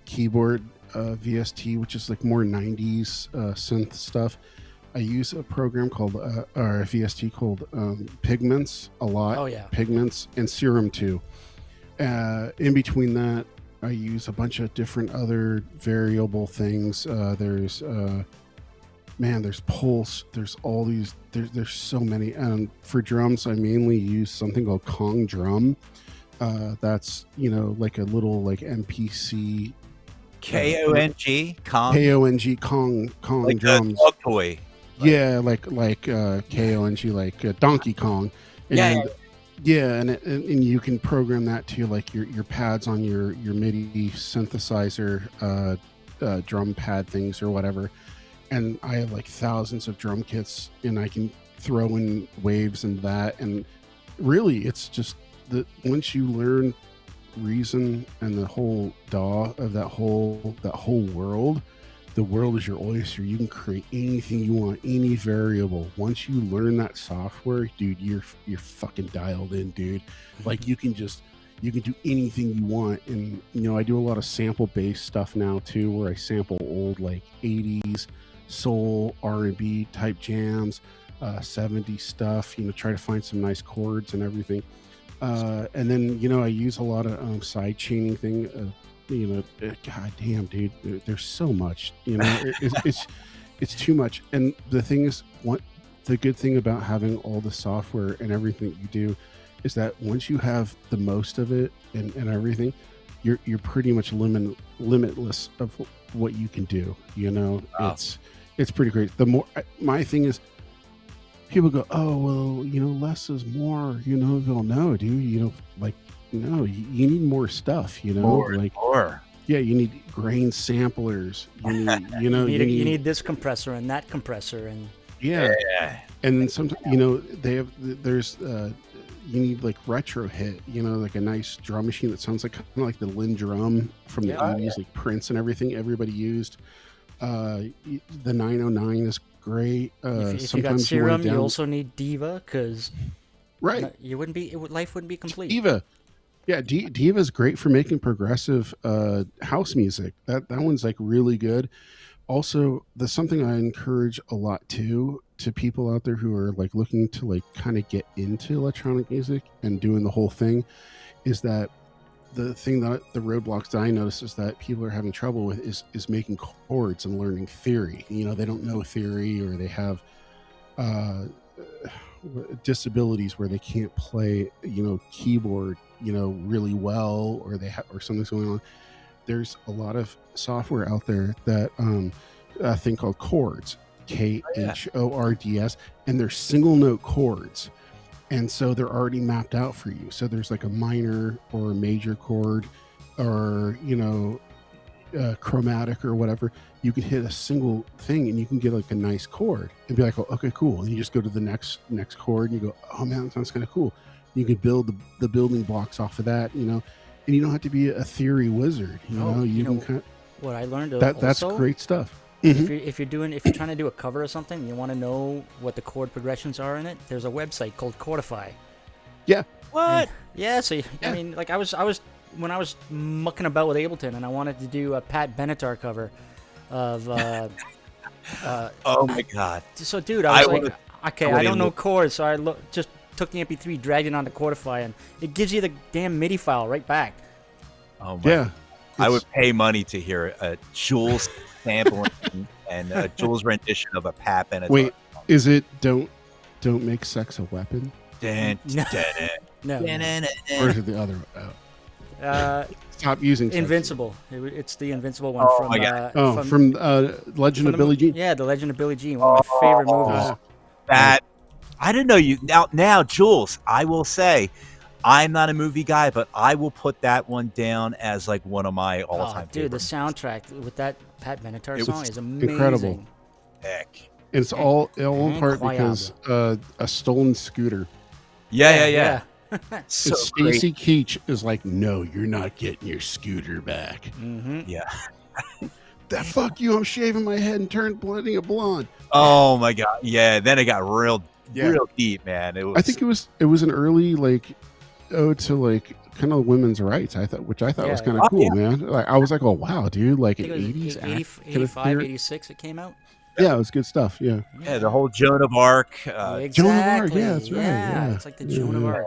keyboard VST, which is like more 90s synth stuff. I use a program called or a VST called Pigments a lot. Oh yeah, Pigments and Serum 2. In between that, I use a bunch of different other variable things. There's Pulse. There's all these. There's so many. And for drums, I mainly use something called Kong Drum. That's like a little like MPC. Kong. Kong like drums. Dog toy. Yeah, like Kong, like Donkey Kong. And, and you can program that to like your pads on your MIDI synthesizer, drum pad things or whatever. And I have like thousands of drum kits, and I can throw in waves and that. And really, it's just that once you learn Reason and the whole DAW of that whole world, the world is your oyster. You can create anything you want, any variable. Once you learn that software, dude, you're fucking dialed in, dude. Like you can do anything you want. And I do a lot of sample based stuff now too, where I sample old like 80s soul R&B type jams, 70s stuff, try to find some nice chords and everything. And then I use a lot of side chaining thing. God damn, dude, there's so much. It's too much. And the thing is, what the good thing about having all the software and everything you do is that once you have the most of it and everything, you're pretty much limitless of what you can do. Wow. It's pretty great. The more my thing is, people go, oh well, less is more. No, dude. No, you need more stuff. More. Yeah, you need grain samplers. You need, you need this compressor and that compressor and and then sometimes you need like retro hit. Like a nice drum machine that sounds like kind of like the Lynn drum from the 80s, like Prince and everything. Everybody used. The 909 is great. If you got Serum, you also need Diva because right, life wouldn't be complete. Diva, yeah, Diva is great for making progressive house music. That one's like really good. Also, there's something I encourage a lot too to people out there who are like looking to like kind of get into electronic music and doing the whole thing, is that the thing that the roadblocks that I notice is that people are having trouble with is making chords and learning theory. They don't know theory, or they have disabilities where they can't play keyboard really well, or or something's going on. There's a lot of software out there that a thing called chords, KHORDS, and they're single note chords. And so they're already mapped out for you. So there's like a minor or a major chord, or chromatic or whatever. You can hit a single thing and you can get like a nice chord and be like, oh, okay, cool. And you just go to the next chord and you go, oh man, that sounds kind of cool. You can build the building blocks off of that, and you don't have to be a theory wizard. You can kind of, what I learned that's great stuff. If you're trying to do a cover or something, you want to know what the chord progressions are in it. There's a website called Chordify. Yeah. What? I mean, like I was when I was mucking about with Ableton, and I wanted to do a Pat Benatar cover of. Oh my god! So, dude, I was I don't know chords, so I just took the MP3, dragged it onto Chordify, and it gives you the damn MIDI file right back. Oh my! Yeah. I would pay money to hear a Jules sampling and a Jules rendition of a Pat Benatar. Wait, is it don't make sex a weapon? No. Or is it the other? Stop using Invincible. It's the Invincible one from Legend of Billie Jean. Yeah, the Legend of Billie Jean. One of my favorite movies. That I didn't know you now, Jules. I will say, I'm not a movie guy, but I will put that one down as like one of my all-time dude, the favorites. soundtrack with that Pat Benatar It song was is amazing. incredible. Heck. It's all in part Incroyable. because a stolen scooter. Yeah. And So Stacy Keach is like, no, you're not getting your scooter back. Mm-hmm. yeah. That fuck you! I'm shaving my head and turning it blonde. Oh my god. Yeah. Then it got real Yeah. deep, man. It was. I think it was an early like ode to like kind of women's rights. Which I thought was Yeah. kind of cool, man. Like I was like, oh wow, dude, like I an think it was 80s 85, 86 it came out. Yeah, it was good stuff. Yeah. Yeah, the whole Joan of Arc. Exactly. Joan of Arc, yeah, that's right, yeah. It's like the Joan of Arc.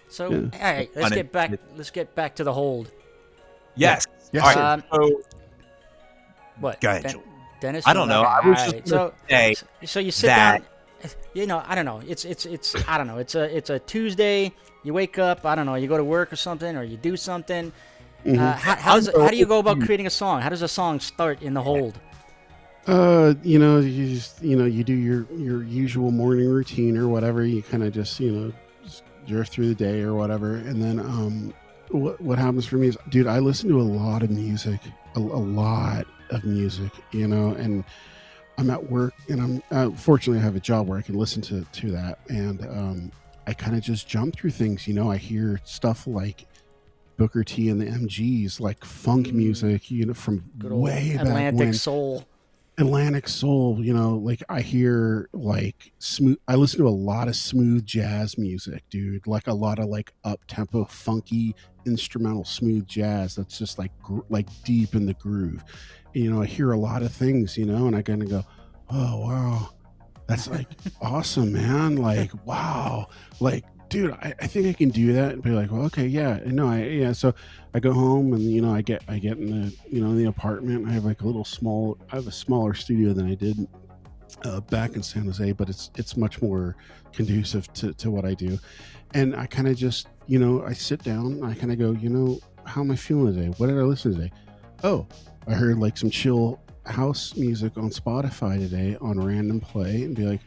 So, Yeah. all right, let's get back to the hold. Yes. Yes, All sir. right. So, What? Go ahead, Joel. Dennis. I don't know. I was just gonna say so you sit that- down. You know, I don't know. It's I don't know. It's a Tuesday. You wake up. I don't know. You go to work or something, or you do something. How do you go about creating a song? How does a song start in the hold? You know, you do your usual morning routine or whatever. You kind of just just drift through the day or whatever, and then what happens for me is, dude, I listen to a lot of music, a lot of music, and I'm at work, and I'm fortunately I have a job where I can listen to that, and I kind of just jump through things. I hear stuff like Booker T and the MGs, like funk music, from Good old way back Atlantic when. Soul. Atlantic Soul, like I hear like smooth. I listen to a lot of smooth jazz music, dude. Like a lot of like up tempo, funky instrumental smooth jazz that's just like deep in the groove. I hear a lot of things, and I kind of go, oh wow, that's like awesome, man. Like wow, like dude, I think I can do that, and be like, well, okay, yeah, no, so I go home, and I get in the in the apartment. I have like I have a smaller studio than I did back in San Jose, but it's much more conducive to what I do. And I kind of just I sit down, I kind of go, how am I feeling today? What did I listen to today? Oh, I heard like some chill house music on Spotify today on random play, and be like,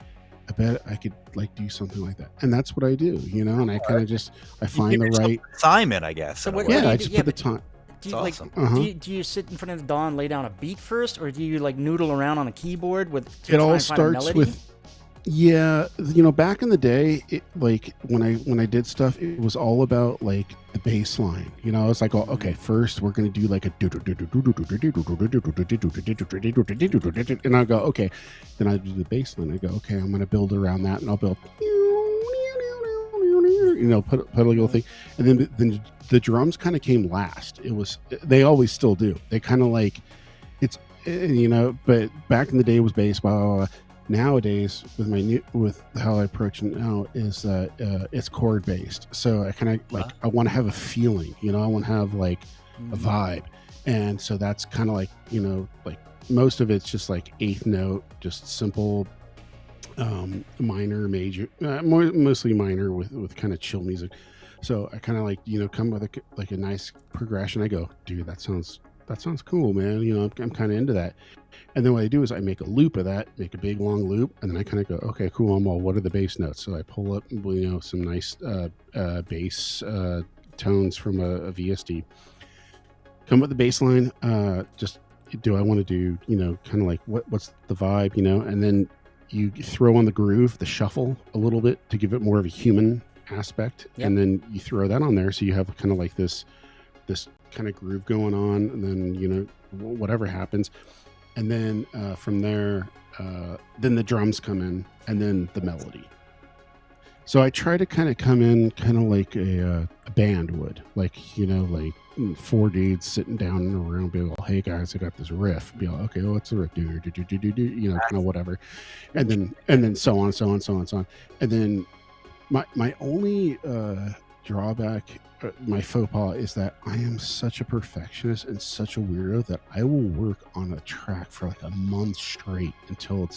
I bet I could like do something like that. And that's what I do, and I kind of just I find the right assignment, I guess. So in a what- way. yeah, I do you just do? put the time. Do you That's like? awesome. Do you sit in front of the DAW and lay down a beat first, or do you like noodle around on a keyboard with? It all starts with back in the day, like when I did stuff, it was all about like the bass line. I was like, oh, okay, first we're gonna do like a and I go, okay, then I do the bass line. I go, okay, I'm gonna build around that, and I'll build put a little thing, and then the drums kind of came last. They always still do. They kind of like it's but back in the day it was bass, blah, blah, blah. Nowadays with how I approach it now is it's chord based. So I kind of like I want to have a feeling, I want to have like a vibe, and so that's kind of like like most of it's just like eighth note, just simple minor, major, mostly minor with kind of chill music. So I kind of like come with a nice progression. I go, dude, that sounds cool, man. I'm kind of into that. And then what I do is I make a loop of that, make a big long loop, and then I kind of go, okay, cool. What are the bass notes? So I pull up, some nice bass tones from a VSD. Come with the bass line. Just do I want to do, kind of like what's the vibe, and then you throw on the groove, the shuffle a little bit to give it more of a human aspect, and then you throw that on there, so you have kind of like this kind of groove going on, and then whatever happens. And then from there, then the drums come in, and then the melody. So I try to kind of come in kind of like a band would, like, like four dudes sitting down in a room, be like, hey guys, I got this riff. Be like, okay, what's the riff? Do, kind of whatever. And then so on. And then my only drawback, my faux pas, is that I am such a perfectionist and such a weirdo that I will work on a track for like a month straight until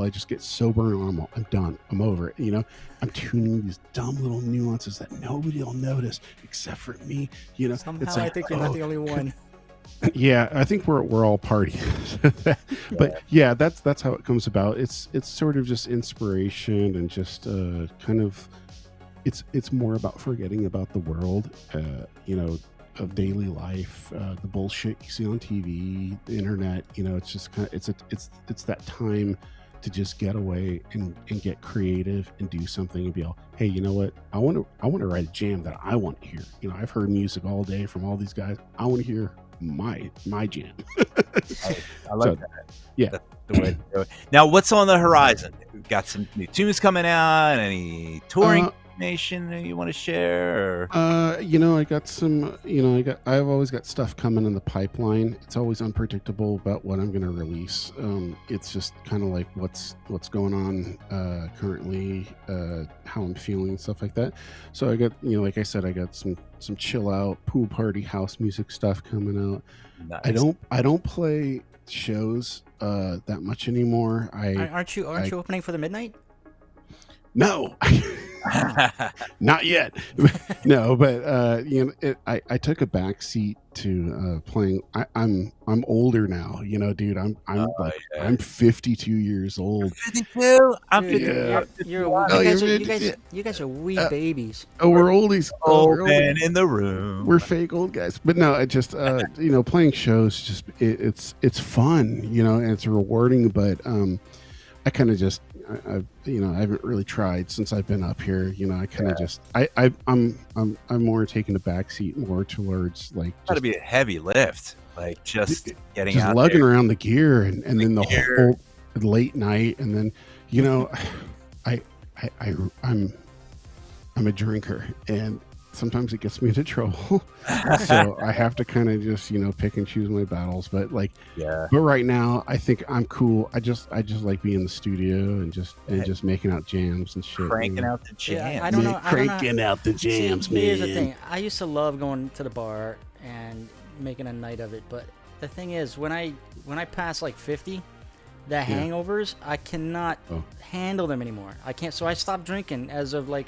I just get so burned on. I'm done. I'm over it. I'm tuning these dumb little nuances that nobody will notice except for me. Somehow it's like, I think you're not the only one. Yeah, I think we're all party. But yeah, that's how it comes about. It's sort of just inspiration and just kind of it's more about forgetting about the world, you know, of daily life, the bullshit you see on TV, the internet. You know, it's just kind of it's that time to just get away and get creative and do something and be all, hey, you know what? I want to write a jam that I want to hear. You know, I've heard music all day from all these guys. I want to hear my jam. I like So, that. yeah. That's the way to do it. Now, what's on the horizon? We've got some new tunes coming out. Any touring information that you want to share? Or? You know, I got some, you know, I've always got stuff coming in the pipeline. It's always unpredictable about what I'm going to release. It's just kind of like what's going on currently, how I'm feeling and stuff like that. So I got, you know, like I said, I got some chill out pool party house music stuff coming out. Nice. I don't play shows that much anymore. Aren't you opening for the Midnight? No. Not yet. No, but you know, I took a back seat to playing. I'm older now, you know, dude. I'm 52 years old. 52. I'm Dude, 50. you guys are wee babies. Oh, we're oldies. Old man in the room. We're fake old guys. But no, I just you know, playing shows just it's fun, you know, and it's rewarding. But I kind of just you know, I haven't really tried since I've been up here. You know, I kind of just I'm more taking a backseat more towards like Got to be a heavy lift, like just getting just out lugging there. around the gear and then the gear. whole late night, and then you know, I'm a drinker, and sometimes it gets me into trouble. So I have to kind of just, you know, pick and choose my battles. But like, Yeah. but right now I think I'm cool. I just like being in the studio and just making out jams and shit. Cranking out the Yeah, jam. I don't know. Cranking out the jams, See, man. here's the thing. I used to love going to the bar and making a night of it, but the thing is, when I pass like 50, the hangovers, I cannot handle them anymore. I can't. So I stopped drinking as of like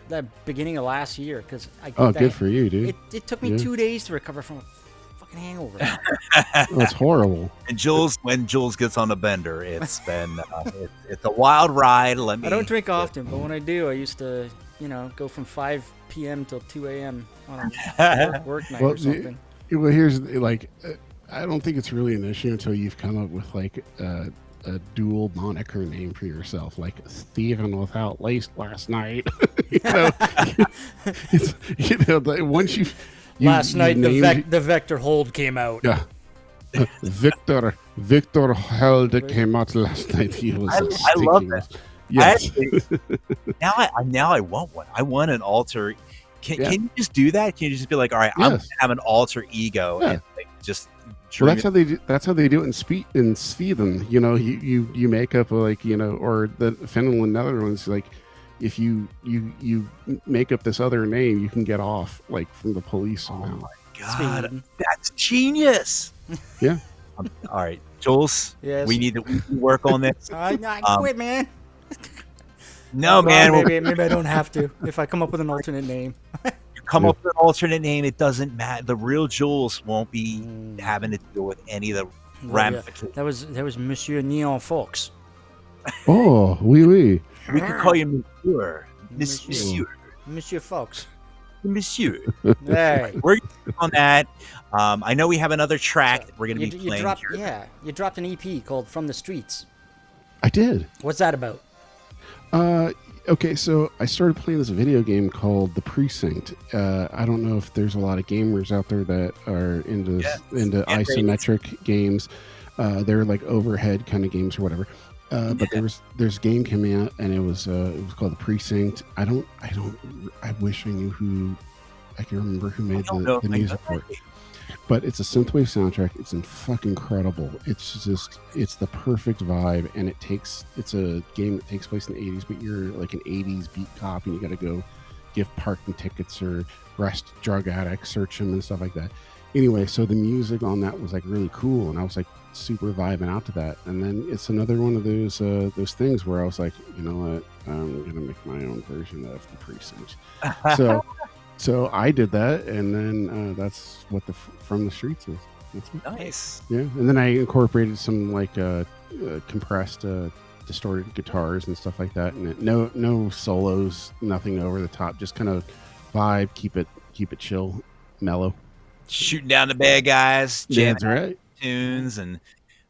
the beginning of last year because Good for you, dude. It took me 2 days to recover from a fucking hangover. That's horrible. And when Jules gets on a bender, it's been it's a wild ride. I don't drink often, but when I do, I used to, you know, go from 5 p.m. till 2 a.m. on a work night or something. Well, here's like, I don't think it's really an issue until you've come up with like a dual moniker name for yourself, like Steven without lace last night. You know, it's, you know, once you last night named, the Vector Hold came out. Yeah. Victor Held came out last night. He was. I love that. Yes. Now I want one. I want an alter. Can you just do that? Can you just be like, all right, I'm gonna have an alter ego and like, just. Well, that's how they do it in Sweden. You know, you make up like, you know, or the Finland, Netherlands, like if you make up this other name, you can get off like from the police somehow. Oh my god, that's genius. Yeah. All right, Jules. Yes. We need to work on this. I quit, man. No, man. Maybe I don't have to if I come up with an alternate name. Come up with an alternate name. It doesn't matter. The real Jules won't be having to deal with any of the ramifications. That was Monsieur Neon Fox. Oh, oui. We could call you Monsieur Fox. Monsieur. Hey. We're on that. I know we have another track that we're going to be playing here. Yeah, you dropped an EP called From the Streets. I did. What's that about? Okay, so I started playing this video game called The Precinct. I don't know if there's a lot of gamers out there that are into isometric games. They're like overhead kind of games or whatever. But there's a game coming out, and it was called The Precinct. I wish I knew who. I can remember who made the music for it. But it's a synthwave soundtrack. It's fucking incredible. It's the perfect vibe, and it's a game that takes place in the 80s, but you're like an 80s beat cop, and you got to go give parking tickets or arrest drug addicts, search them, and stuff like that. Anyway, so the music on that was like really cool, and I was like super vibing out to that. And then it's another one of those things where I was like, you know what, I'm gonna make my own version of The Precinct. So I did that, and then that's what the From the Streets is. That's it. Nice. Yeah, and then I incorporated some like compressed distorted guitars and stuff like that, and no solos, nothing over the top, just kind of vibe, keep it chill, mellow. Shooting down the bad guys, jamming That's right. tunes, and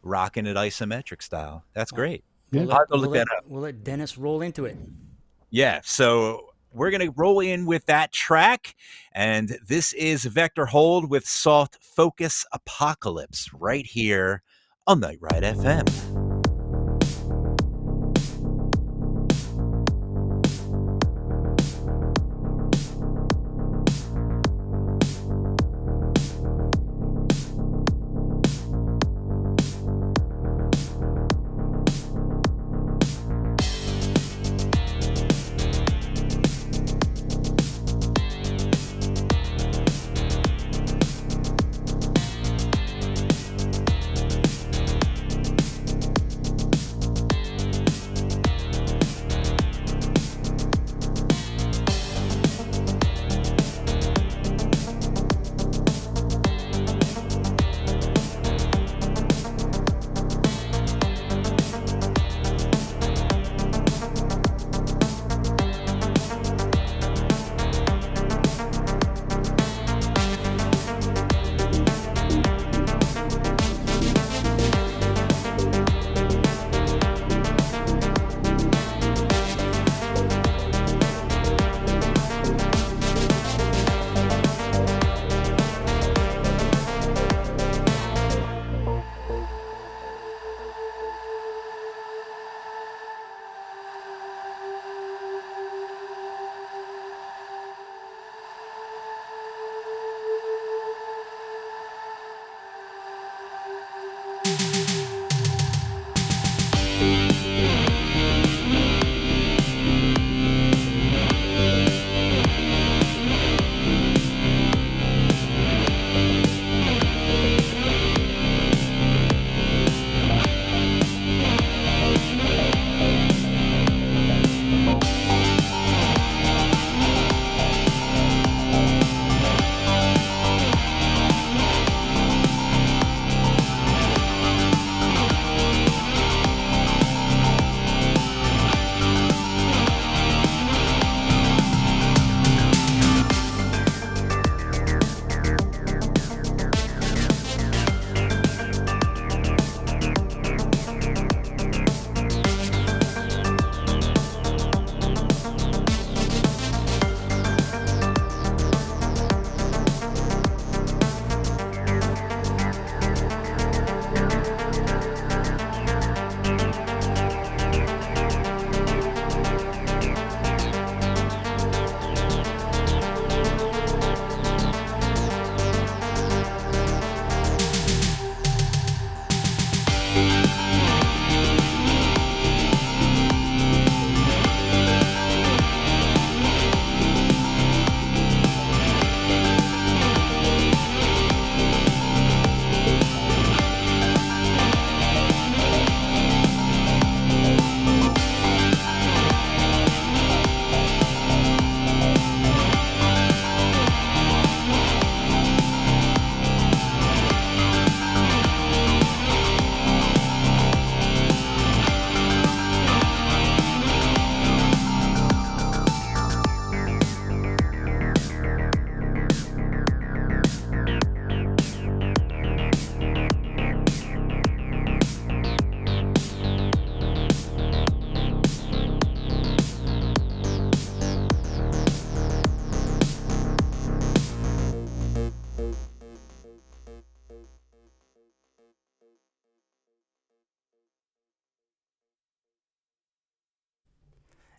rocking it isometric style. That's great. Yeah. I'll have to look that up. We'll let Dennis roll into it. Yeah, so we're going to roll in with that track, and this is Vector Hold with Soft Focus Apocalypse right here on Night Ride FM.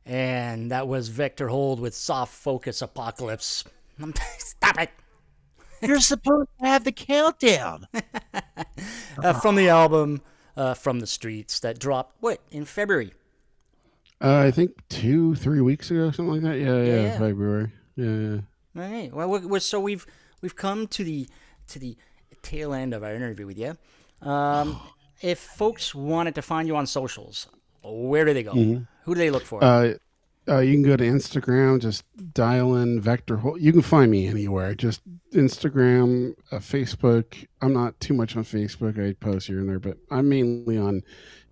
And that was Vector Hold with Soft Focus Apocalypse. Stop it! You're supposed to have the countdown. From the album From the Streets that dropped, in February? I think 2-3 weeks ago, something like that. Yeah, Yeah. February. Yeah. All right. Well, we've come to the tail end of our interview with you. If folks wanted to find you on socials, where do they go? Mm-hmm. Who do they look for? You can go to Instagram, just dial in Vector Hold. You can find me anywhere. Just Instagram, Facebook. I'm not too much on Facebook. I post here and there, but I'm mainly on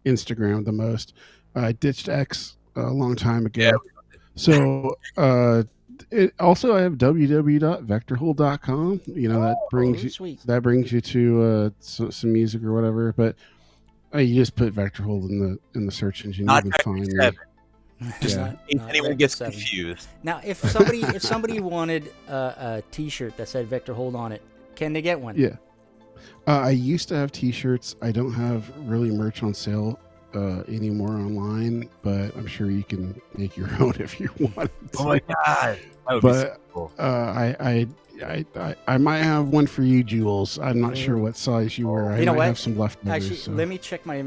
Instagram the most. I ditched X a long time ago. Yeah. So also I have www.vectorhole.com. You know, Sweet. that brings you to some music or whatever. But you just put Vectorhole in the search engine. Not You can find me. 7. Just Yeah. in case anyone gets 7. confused. Now, if somebody wanted a T-shirt that said Vector Hold on it, can they get one? Yeah. I used to have T-shirts. I don't have really merch on sale anymore online, but I'm sure you can make your own if you want. Oh my god! That would But be so cool. I might have one for you, Jules. I'm not sure what size you wear. You know I might what? have some leftovers. Actually, let me check my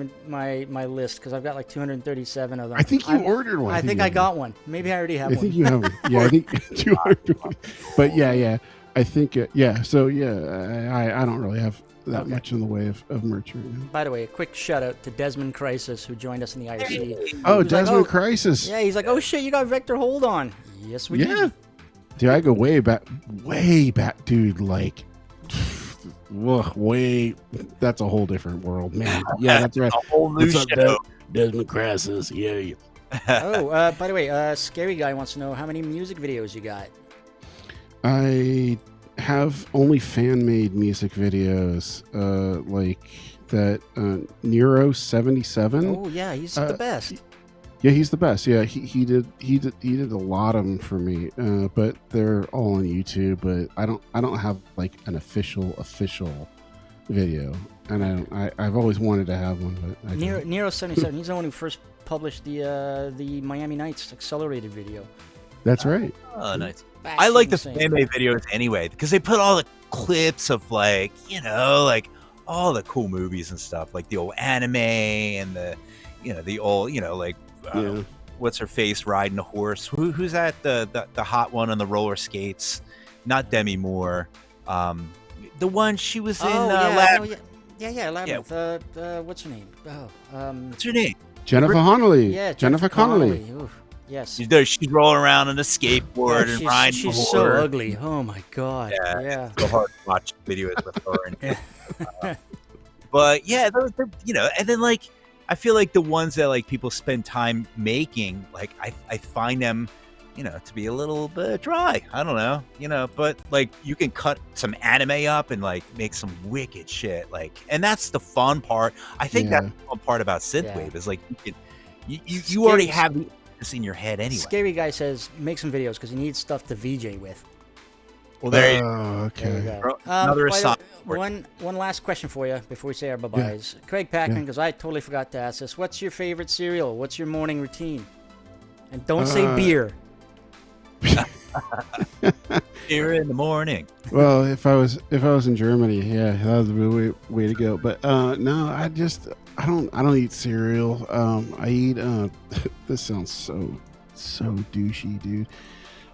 list because I've got like 237 of them. I think you ordered one. I think I got one. Maybe I already have one. I think you have one. Yeah, I think 200. But yeah. I think yeah. So yeah, I don't really have that much in the way of merch right now. By the way, a quick shout out to Desmond Crisis who joined us in the IRC. Oh, He's Desmond like, Crisis. Yeah, he's like, oh shit, you got Vector Hold on. Yes, we Yeah. did. Dude, I go way back, dude. Like, that's a whole different world, man. Yeah, that's right. A whole new What's up, show. Desmond Crisis. Yeah. Oh, by the way, Scary Guy wants to know how many music videos you got. I have only fan-made music videos, like that Nero 77. Oh yeah, he's the best. Yeah, he's the best. Yeah, he did a lot of them for me, but they're all on YouTube. But I don't have like an official video, and I've always wanted to have one, but I don't. Nero 77. He's the one who first published the Miami Nights accelerated video. That's right. Oh, nice. That's I like the insane. fan-made videos anyway because they put all the clips of like all the cool movies and stuff, like the old anime and the old like what's her face riding a horse? Who's that? The hot one on the roller skates? Not Demi Moore. The one she was in. Labyrinth. What's her name? What's her name? Jennifer Connelly. Yeah, Jennifer Connelly. Ooh, yes. She's rolling around on a skateboard and riding. She's a so horse. ugly. Oh my god. Yeah. It's so hard to watch videos with her. But yeah, those, and then like I feel like the ones that like people spend time making, like I find them, to be a little bit dry. I don't know, but like you can cut some anime up and like make some wicked shit. Like, and that's the fun part. I think that's the fun part about synthwave is like you already have this in your head anyway. Scary Guy says make some videos because he needs stuff to VJ with. Well, there you go. Okay. There you go. Another aside. One last question for you before we say our bye-byes. Craig Packman, because I totally forgot to ask this. What's your favorite cereal? What's your morning routine? And don't say beer. Beer in the morning. Well, if I was in Germany, yeah, that was the way to go. But no, I don't eat cereal. I eat this sounds so douchey, dude.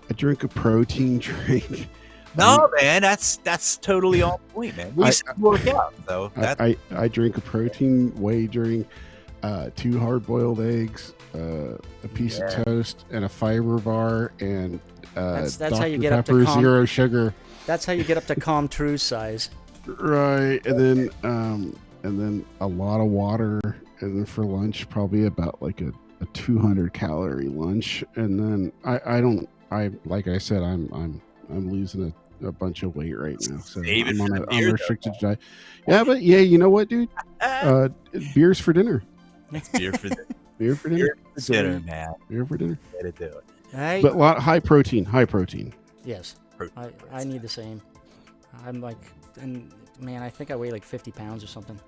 I drink a protein drink. No, man, that's totally on point, man. We work out, so I drink a protein whey drink, 2 hard-boiled eggs, a piece of toast, and a fiber bar, and that's Dr. how you get Pepper, up to zero sugar. That's how you get up to Calm True size. Right, and then a lot of water, and then for lunch probably about like a 200 calorie lunch, and then I like I said, I'm losing a bunch of weight right now, so I'm on an unrestricted diet. Yeah, but you know what, dude? Beers for dinner. It's beer for dinner. Beer for dinner. Beer for dinner, man. Beer for dinner. Way to do it. Hey. But a lot high protein. Yes, I need the same. I'm like, and man, I think I weigh like 50 pounds or something.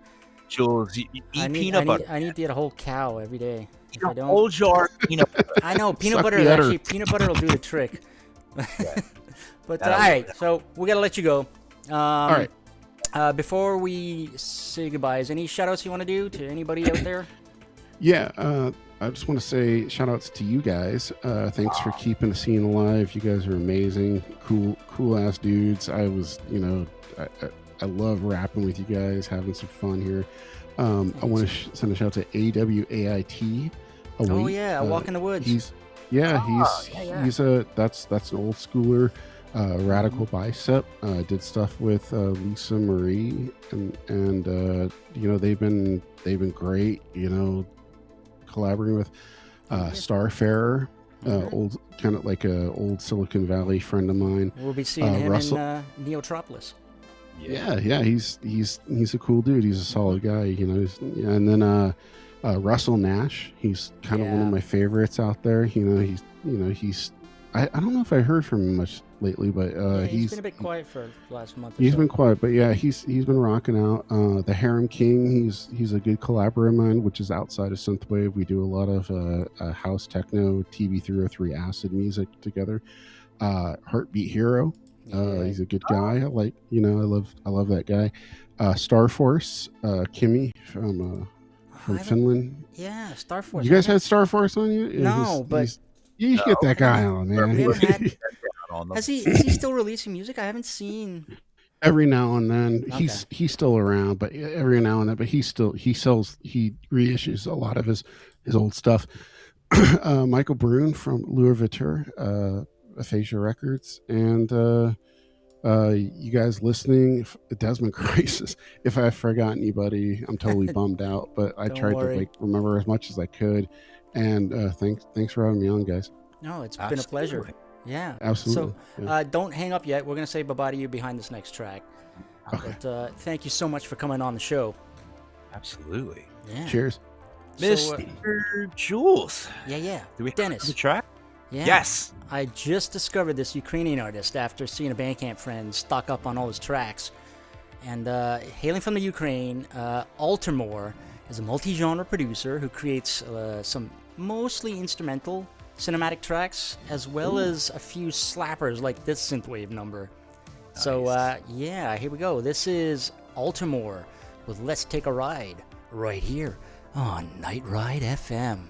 Jules, you eat peanut butter. I need to eat a whole cow every day. Eat a whole jar of peanut butter. I know peanut butter will do the trick. But all right, so we gotta let you go. All right. Before we say goodbyes, any shout outs you want to do to anybody out there? Yeah, I just want to say shout outs to you guys. Thanks for keeping the scene alive. You guys are amazing, cool ass dudes. I was, I love rapping with you guys, having some fun here. I want to send a shout out to AWAIT. Oh yeah, Walk in the Woods. He's that's an old schooler. Radical Bicep did stuff with Lisa Marie, and you know they've been great. You know, collaborating with Starfarer, old kind of like a old Silicon Valley friend of mine. We'll be seeing him Russell. in Neotropolis. Yeah, he's a cool dude. He's a solid guy, you know. And then Russell Nash, he's kind of one of my favorites out there. He's I don't know if I heard from him much lately, but he's been a bit quiet for the last month. He's been quiet, but yeah, he's been rocking out. The Harem King, he's a good collaborator of mine, which is outside of synthwave. We do a lot of house techno, TB303 acid music together. Heartbeat Hero. He's a good guy. I love that guy. Star Force, Kimmy from Finland. Yeah, Star Force. You guys had Star Force on you? No, but you should get that guy on, man. Is he still releasing music? I haven't seen. Every now and then, Okay. he's still around, but every now and then, but he reissues a lot of his old stuff. Michael Brune from Lure Viteur, Aphasia Records, and you guys listening, Desmond Crisis. If I forgot anybody, I'm totally bummed out, but I tried to remember as much as I could. And thanks for having me on, guys. No, it's been a pleasure. Yeah, absolutely. So don't hang up yet. We're gonna say bye-bye to you behind this next track. Okay. But thank you so much for coming on the show. Absolutely. Yeah. Cheers. Mr. Jules. Yeah. Do we Dennis. have the track? Yeah. Yes. I just discovered this Ukrainian artist after seeing a Bandcamp friend stock up on all his tracks. And hailing from the Ukraine, Altermore is a multi-genre producer who creates some mostly instrumental cinematic tracks, as well as a few slappers like this synthwave number. Nice. So here we go. This is Altermore with Let's Take a Ride right here on Night Ride FM.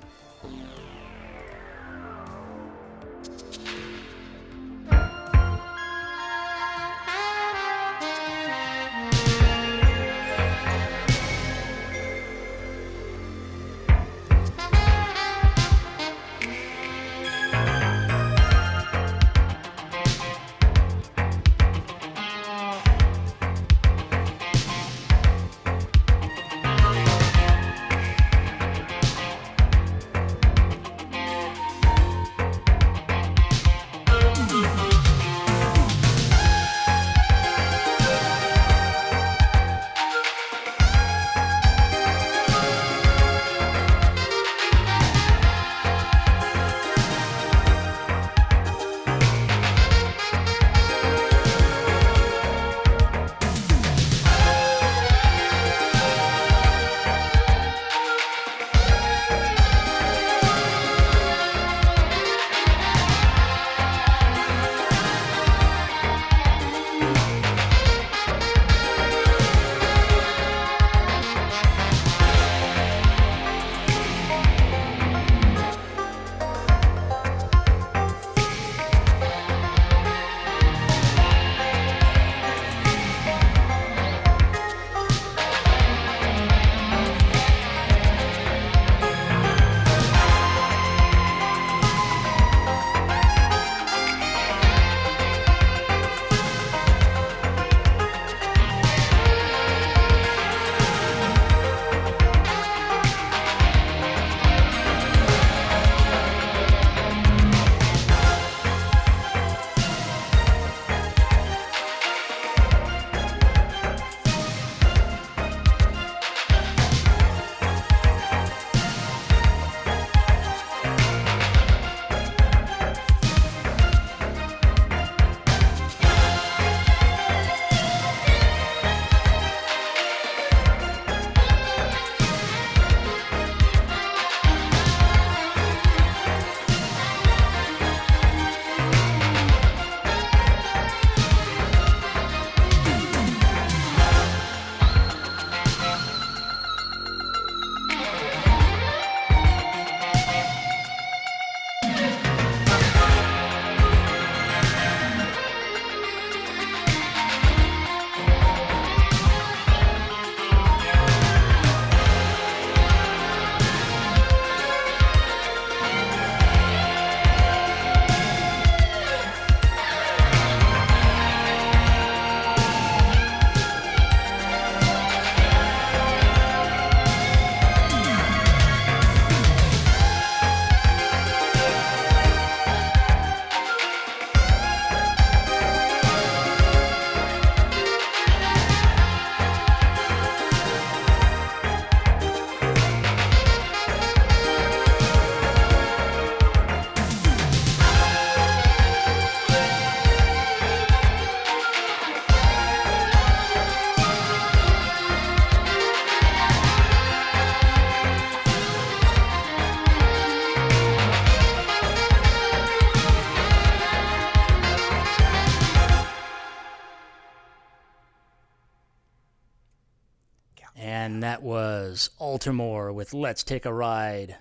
that was Altermore with Let's Take a Ride.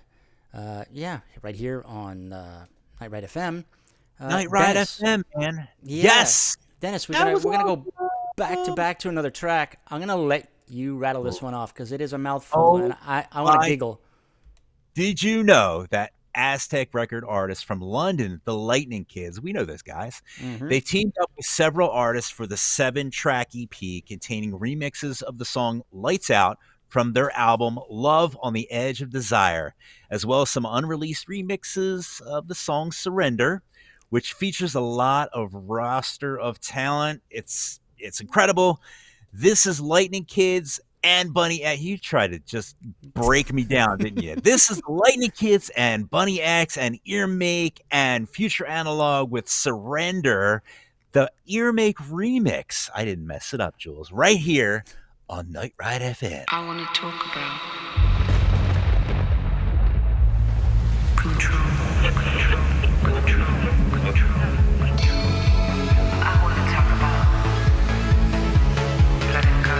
Yeah, right here on Night Ride FM. Night Ride Dennis. FM, man. Yeah. Yes. Dennis, we're That gonna was go back to another track. I'm gonna let you rattle this one off because it is a mouthful, and I want to giggle. Did you know that Aztec record artists from London, the Lightning Kids, we know those guys, they teamed up with several artists for the 7-track EP containing remixes of the song Lights Out from their album Love on the Edge of Desire, as well as some unreleased remixes of the song Surrender, which features a lot of roster of talent. It's incredible. This is Lightning Kids and Bunny X. You tried to just break me down, didn't you? This is the Lightning Kids and Bunny X and Earmake and Future Analog with Surrender, the Earmake remix. I didn't mess it up, Jules. Right here on Night Ride FM. I want to talk about control. I want to talk about letting go.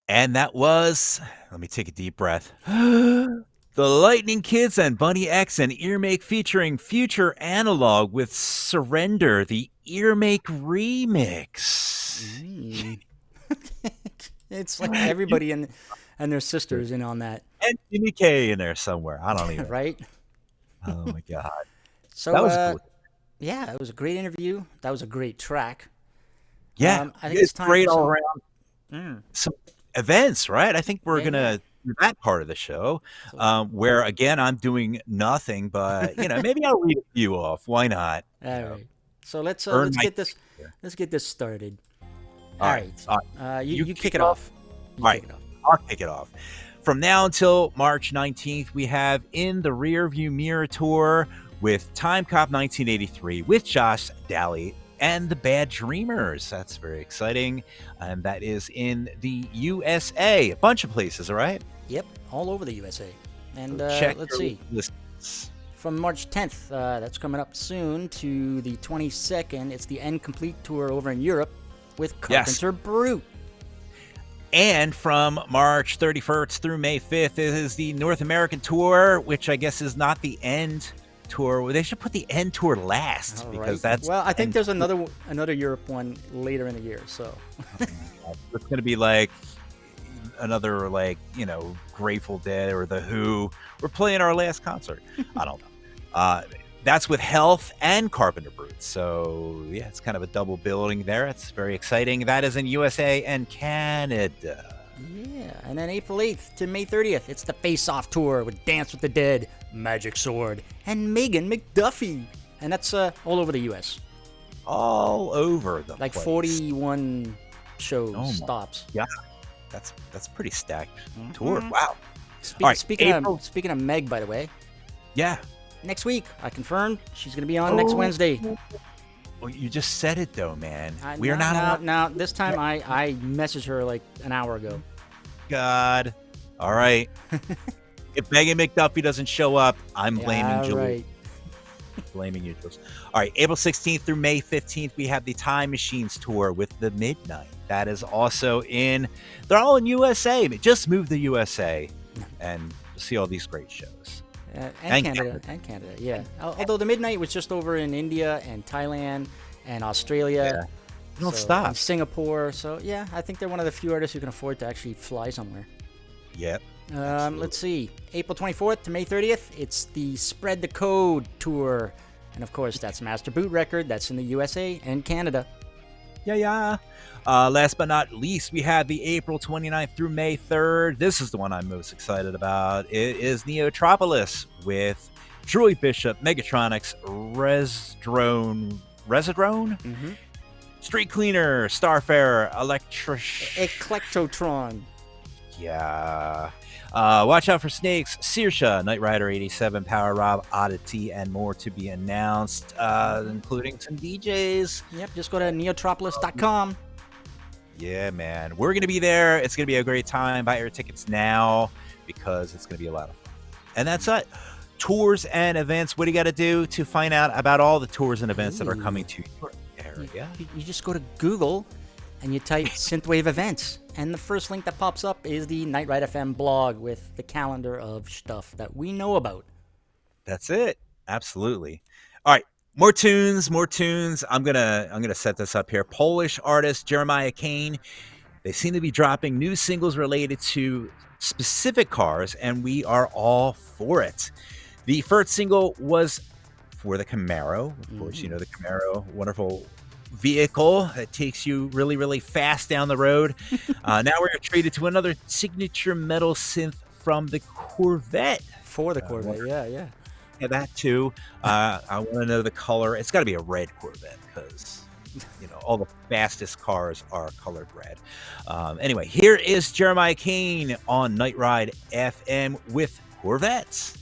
And that was, let me take a deep breath. The Lightning Kids and Bunny X and Earmake featuring Future Analog with Surrender, the Earmake remix. It's like everybody and their sisters in on that, And Jimmy K in there somewhere. I don't even. right? Oh my god, So that was cool. yeah, it was a great interview. That was a great track. Yeah, I think it's time great for all some- around. Some events, right? I think we're Yeah, gonna do that part of the show, where again I'm doing nothing, but maybe I'll read a few off. Why not? All right. So let's earn let's my get this here. let's get this started. All All right. right. You You kick it off. You All kick right. it off. I'll kick it off. From now until March 19th, we have In the Rearview Mirror Tour with Time Cop 1983 with Josh Daly and the Bad Dreamers. That's very exciting. And that is in the USA. A bunch of places, all right? Yep, all over the USA. And So check let's your see. lists. From March 10th, that's coming up soon, to the 22nd, it's the End Complete Tour over in Europe with Yes. Carpenter Brute. And from March 31st through May 5th is the North American Tour, which I guess is not the End Tour. They should put the End Tour last All because right. that's Well, I think End there's another Europe one later in the year, so It's going to be like another, Grateful Dead or The Who. We're playing our last concert. I don't know. That's with Health and Carpenter Brute. So, yeah, it's kind of a double billing there. It's very exciting. That is in USA and Canada. yeah. And then April 8th to May 30th, it's the Face Off Tour with Dance with the Dead, Magic Sword, and Megan McDuffie. And that's all over the US. All over the Like place. 41 shows, Oh my stops. Yeah, that's pretty stacked Mm-hmm. tour. Wow. All right, Speaking speaking of Meg, by the way, Yeah. next week, I confirmed she's going to be on next Wednesday. Well, you just said it though, man. I- We're now- not now, allowed. now, this time I messaged her like an hour ago. God. All right. If Megan McDuffie doesn't show up, I'm blaming Yeah, Julie. right. Blaming you, Jules. All right, April 16th through May 15th, we have the Time Machines tour with the Midnight. That is also they're all in USA. Just move to USA and you'll see all these great shows. And And Canada, yeah. Although the Midnight was just over in India and Thailand and Australia. You don't and stop. Singapore. So, yeah, I think they're one of the few artists who can afford to actually fly somewhere. Yep. Let's see. April 24th to May 30th, it's the Spread the Code tour. And, of course, that's Master Boot Record. That's in the USA and Canada. Yeah. Last but not least, we have the April 29th through May 3rd. This is the one I'm most excited about. It is Neotropolis with Troy Bishop, Megatronics, Residrone, Mm-hmm. Street Cleaner, Starfarer, Eclectrotron. Yeah. Watch out for Snakes, Saoirse, Knight Rider 87, Power Rob, Oddity, and more to be announced, including some DJs. Yep, just go to neotropolis.com. Yeah, man. We're going to be there. It's going to be a great time. Buy your tickets now because it's going to be a lot of fun. And that's it. Tours and events. What do you got to do to find out about all the tours and events that are coming to your area? You just go to Google and you type synthwave events, and the first link that pops up is the Night Ride FM blog with the calendar of stuff that we know about. That's it. Absolutely. All right. More tunes. I'm gonna set this up here. Polish artist Jeremiah Kane. They seem to be dropping new singles related to specific cars, and we are all for it. The first single was for the Camaro. Of course, you know the Camaro, wonderful vehicle that takes you really, really fast down the road. Now we're treated to another signature metal synth from the Corvette. For the Corvette, yeah. Yeah, that too. I want to know the color. It's got to be a red Corvette because all the fastest cars are colored red. Anyway, here is Jeremiah Kane on Night Ride FM with Corvettes.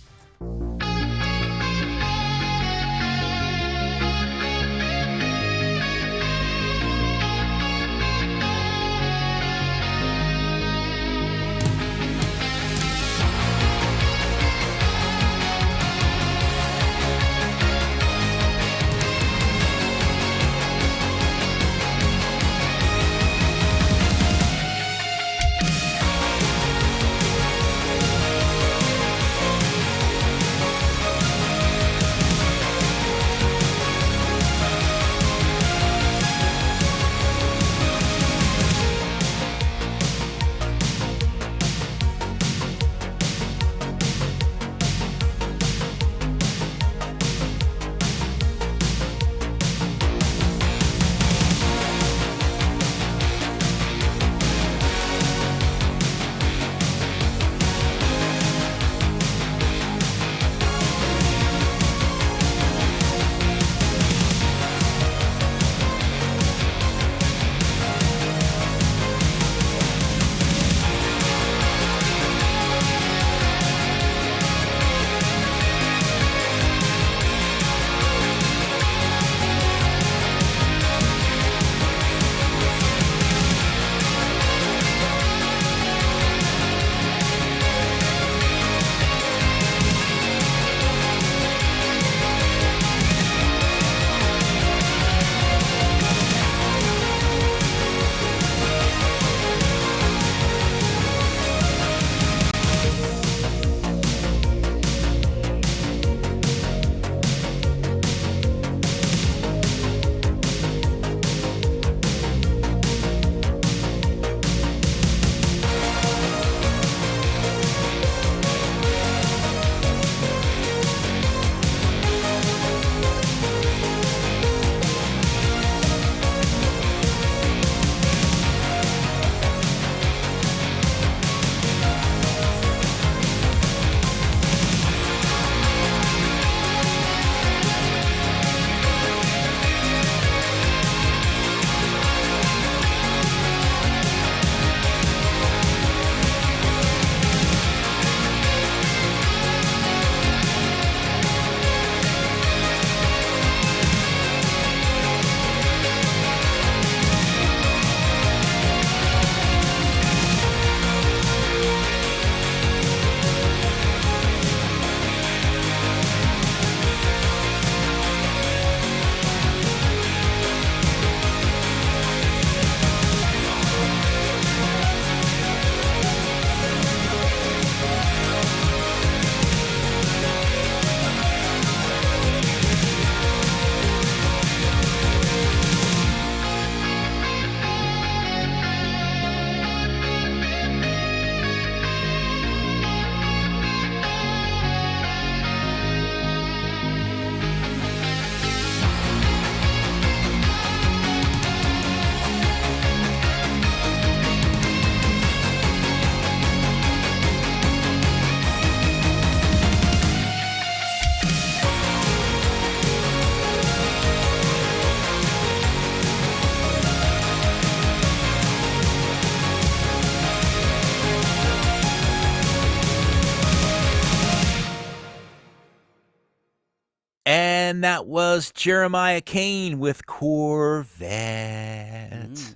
And that was Jeremiah Kane with Corvette.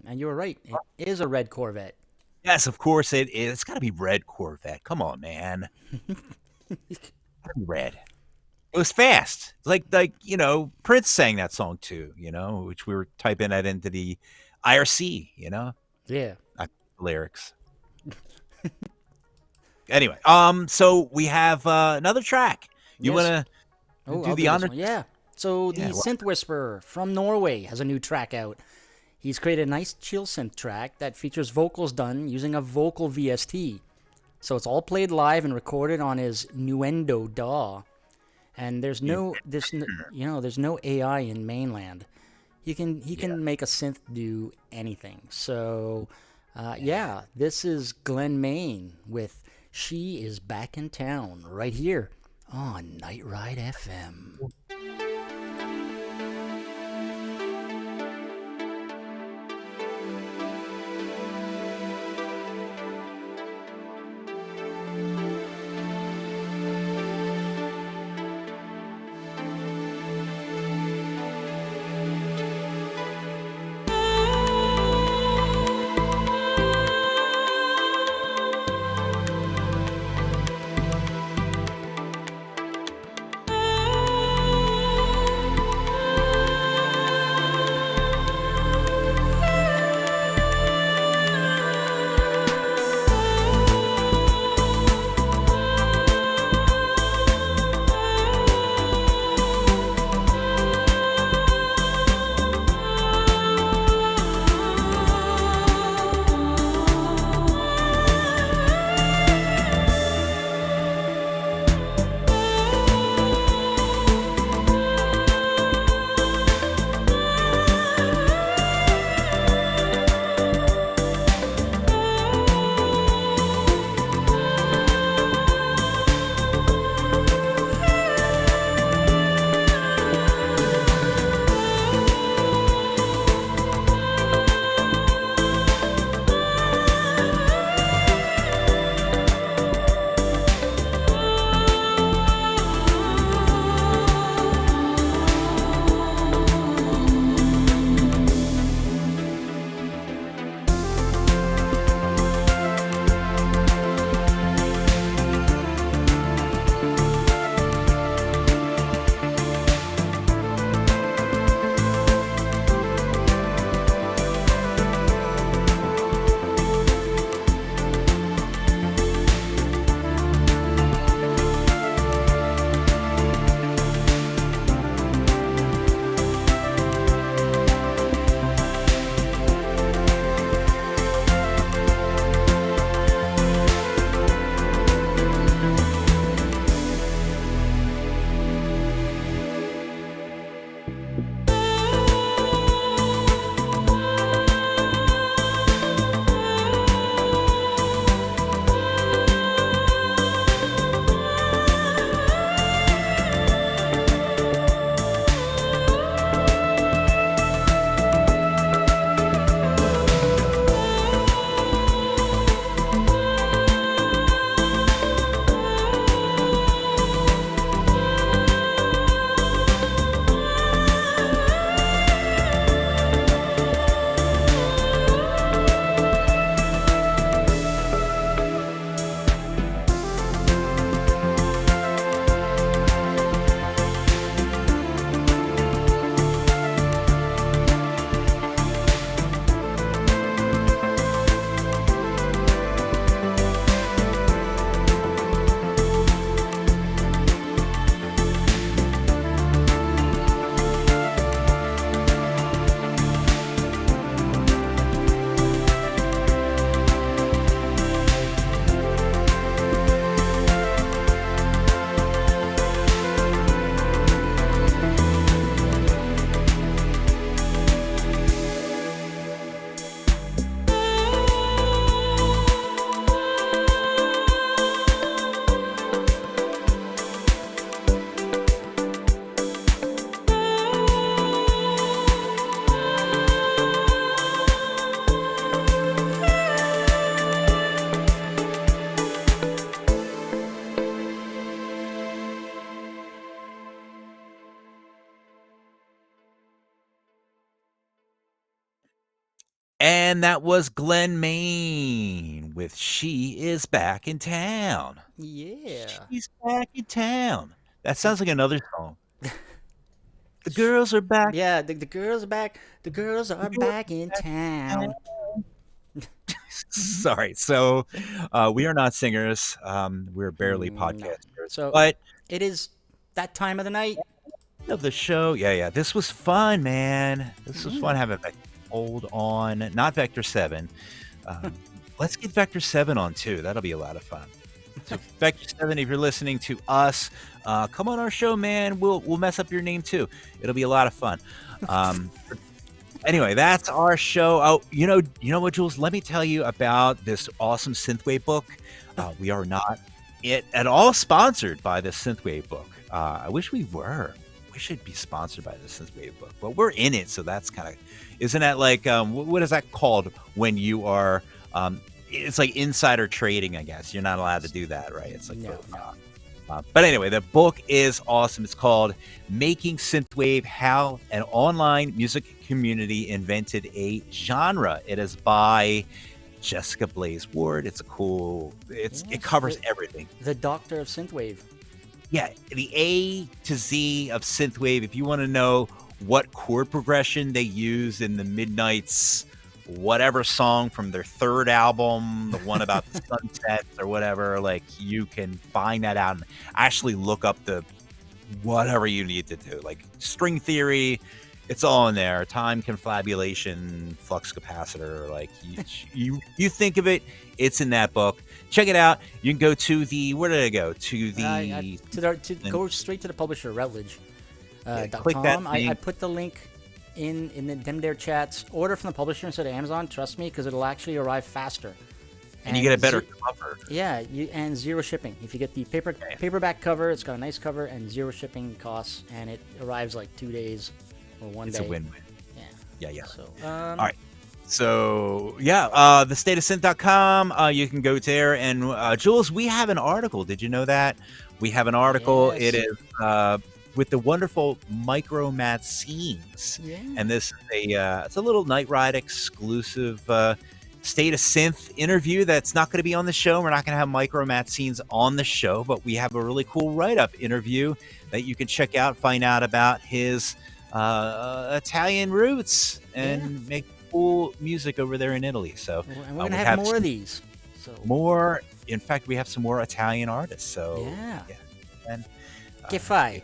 And you were right. It is a red Corvette. Yes, of course it is. It's got to be red Corvette. Come on, man. Red. It was fast. Like Prince sang that song too, which we were typing that into the IRC, Yeah. Lyrics. Anyway, so we have another track. You Yes. want to I'll do the honor? Yeah. So the Synth Whisperer from Norway has a new track out. He's created a nice chill synth track that features vocals done using a vocal VST. So it's all played live and recorded on his Nuendo DAW. And there's no AI in mainland. He can make a synth do anything. So this is Glenn Main with She Is Back in Town right here on Night Ride FM. And that was Glenn Main with She Is Back in Town. Yeah. She's back in town. That sounds like another song. The girls are back. Yeah, the girls are back. The girls The are girls back in are back in town. town. Sorry. So we are not singers. We're barely No. podcasters. So But it is that time of the night. of the show, yeah. This was fun, man. This was fun having Vector Hold on. Not Vector 7. Let's get Vector 7 on too. That'll be a lot of fun. So Vector 7, if you're listening to us, come on our show, man. We'll mess up your name too. It'll be a lot of fun. Anyway, that's our show. Oh, you know what, Jules? Let me tell you about this awesome synthwave book. We are not at all sponsored by this synthwave book. I wish we were. We should be sponsored by the synthwave book, but we're in it, so that's kind of. Isn't that like what is that called when you are? It's like insider trading, I guess. You're not allowed to do that, right? It's like No. but anyway, the book is awesome. It's called Making Synthwave: How an Online Music Community Invented a Genre. It is by Jessica Blaze Ward. It's a cool. It covers everything. The doctor of synthwave. Yeah, the A to Z of synthwave. If you want to know what chord progression they use in the Midnight's whatever song from their third album, the one about the sunsets or whatever, like you can find that out and actually look up the whatever you need to do, like string theory. It's all in there. Time confabulation, flux capacitor. Like you think of it, it's in that book. Check it out. You can go to the where did I go? To the Go straight to the publisher Routledge. click that .com. link. I put the link in them there chats. Order from the publisher instead of Amazon. Trust me, because it'll actually arrive faster. And you get a better cover. Yeah, and zero shipping. If you get the paperback cover, it's got a nice cover and zero shipping costs, and it arrives like 2 days or 1 day. It's a win-win. Yeah. So, all right. So, the stateofsynth.com, you can go there. And, Jules, we have an article. Did you know that? We have an article. Yes. It is with the wonderful Micro Matt Scenes. Yeah. And this is it's a little Night Ride exclusive State of Synth interview that's not going to be on the show. We're not going to have Micro Matt Scenes on the show, but we have a really cool write-up interview that you can check out, find out about his Italian roots and make cool music over there in Italy. So and we're going to have more of these. So more. In fact, we have some more Italian artists. So yeah. And Che fai?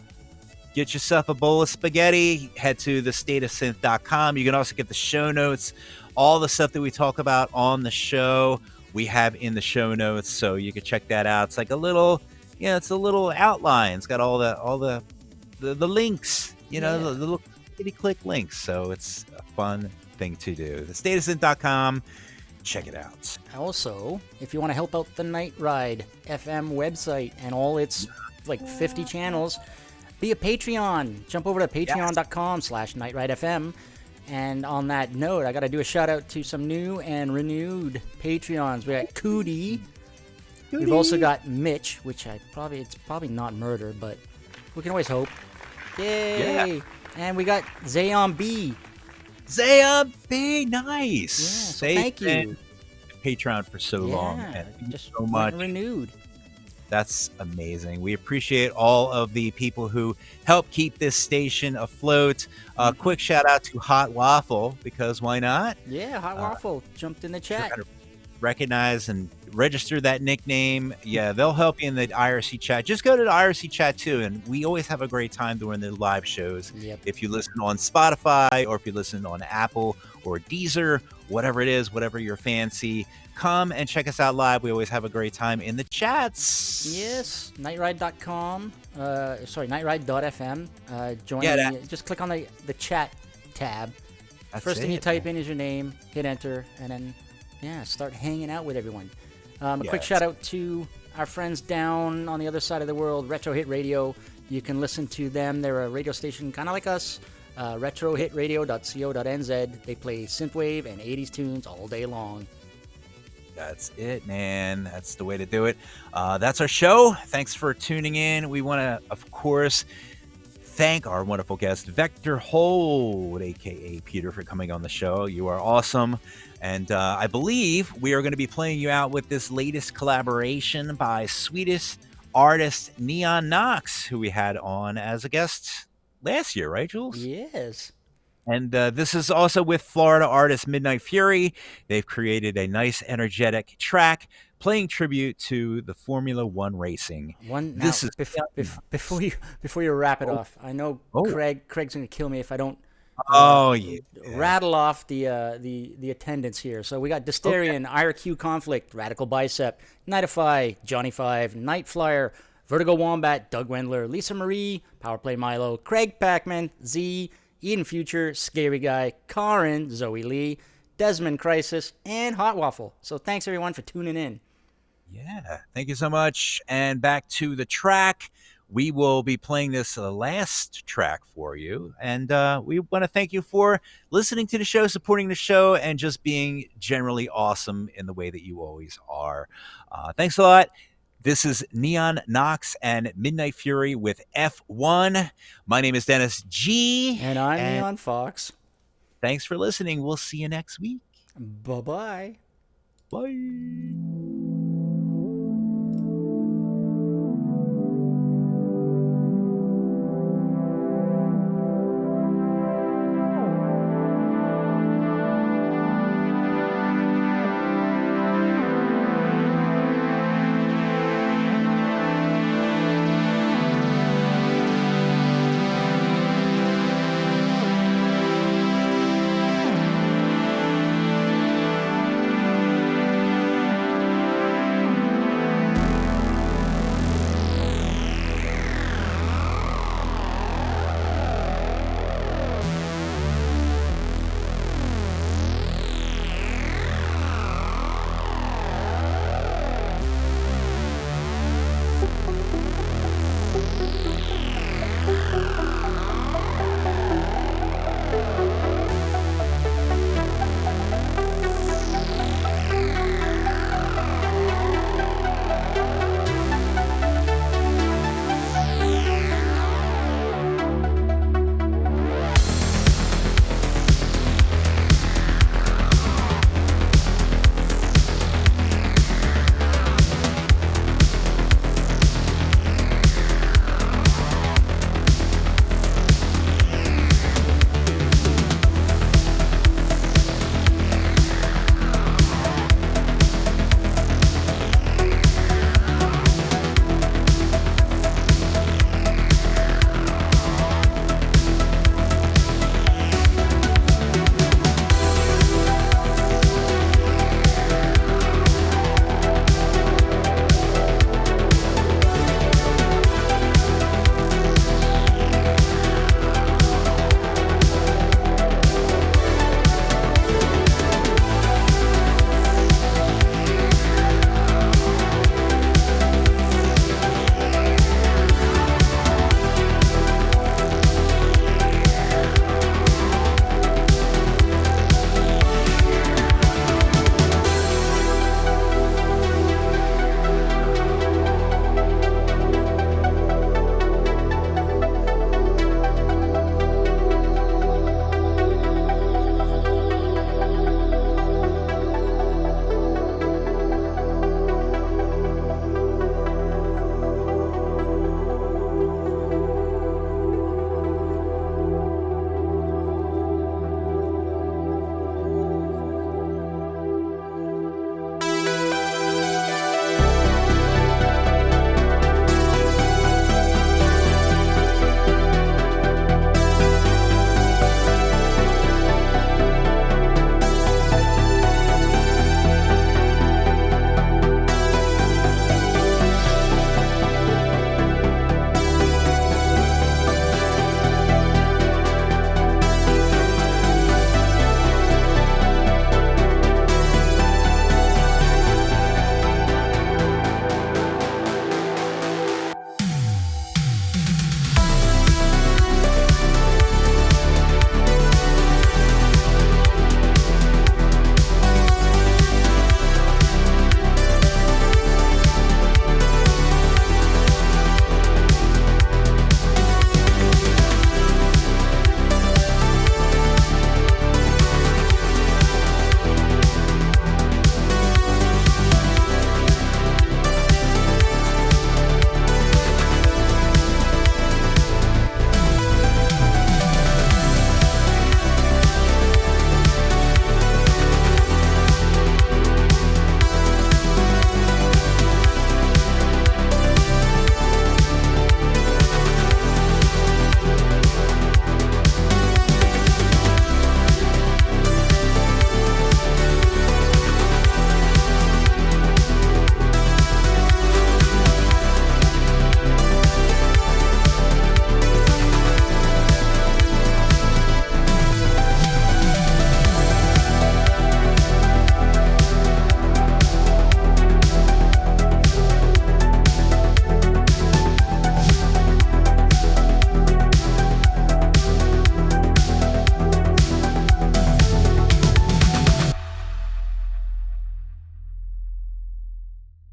get yourself a bowl of spaghetti. Head to thestateofsynth.com. You can also get the show notes, all the stuff that we talk about on the show. We have in the show notes, so you can check that out. It's like a little, it's a little outline. It's got all the links, the little click links. So it's a fun thing to do. Thestateofsynth.com. Check it out. Also, if you want to help out the Night Ride FM website and all its like 50 channels, be a Patreon. Jump over to patreon.com/NightRideFM. And on that note, I got to do a shout out to some new and renewed Patreons. We got Cootie. We've also got Mitch, which it's probably not murder, but we can always hope. Yay! Yeah. And we got Zayon B. Zayon B, nice. Yeah, so thank you. Patreon for so long. And just so much renewed. That's amazing. We appreciate all of the people who help keep this station afloat. Quick shout out to Hot Waffle, because why not? Yeah, Hot Waffle jumped in the chat. Recognize and register that nickname. Yeah, they'll help you in the IRC chat. Just go to the IRC chat too, and we always have a great time during the live shows. Yep. If you listen on Spotify or if you listen on Apple or Deezer, whatever it is, whatever your fancy, come and check us out live. We always have a great time in the chats. Yes, nightride.com. Nightride.fm. Join just click on the chat tab. First thing you type in is your name, hit enter, and then start hanging out with everyone. A quick shout out to our friends down on the other side of the world, Retro Hit Radio. You can listen to them. They're a radio station kind of like us, retrohitradio.co.nz. They play synthwave and 80s tunes all day long. That's it, man. That's the way to do it. That's our show. Thanks for tuning in. We want to, of course, thank our wonderful guest, Vector Hold, aka Peter, for coming on the show. You are awesome. And I believe we are going to be playing you out with this latest collaboration by Swedish artist Neon Nox, who we had on as a guest last year, right, Jules? Yes. And this is also with Florida artist Midnight Fury. They've created a nice, energetic track playing tribute to the Formula One racing. This is before you wrap it off. I know Craig's going to kill me if I don't. Rattle off the attendance here. So we got Dysterian, IRQ Conflict, Radical Bicep, Nightify, Johnny Five, Night Flyer, Vertigo Wombat, Doug Wendler, Lisa Marie, Powerplay Milo, Craig Packman, Z, Eden Future, Scary Guy, Karin, Zoe Lee, Desmond Crisis, and Hot Waffle. So thanks everyone for tuning in. Yeah, thank you so much. And back to the track. We will be playing this last track for you. And we want to thank you for listening to the show, supporting the show, and just being generally awesome in the way that you always are. Thanks a lot. This is Neon Nox and Midnight Fury with F1. My name is Dennis G. And I'm Neon Fox. Thanks for listening. We'll see you next week. Bye-bye. Bye.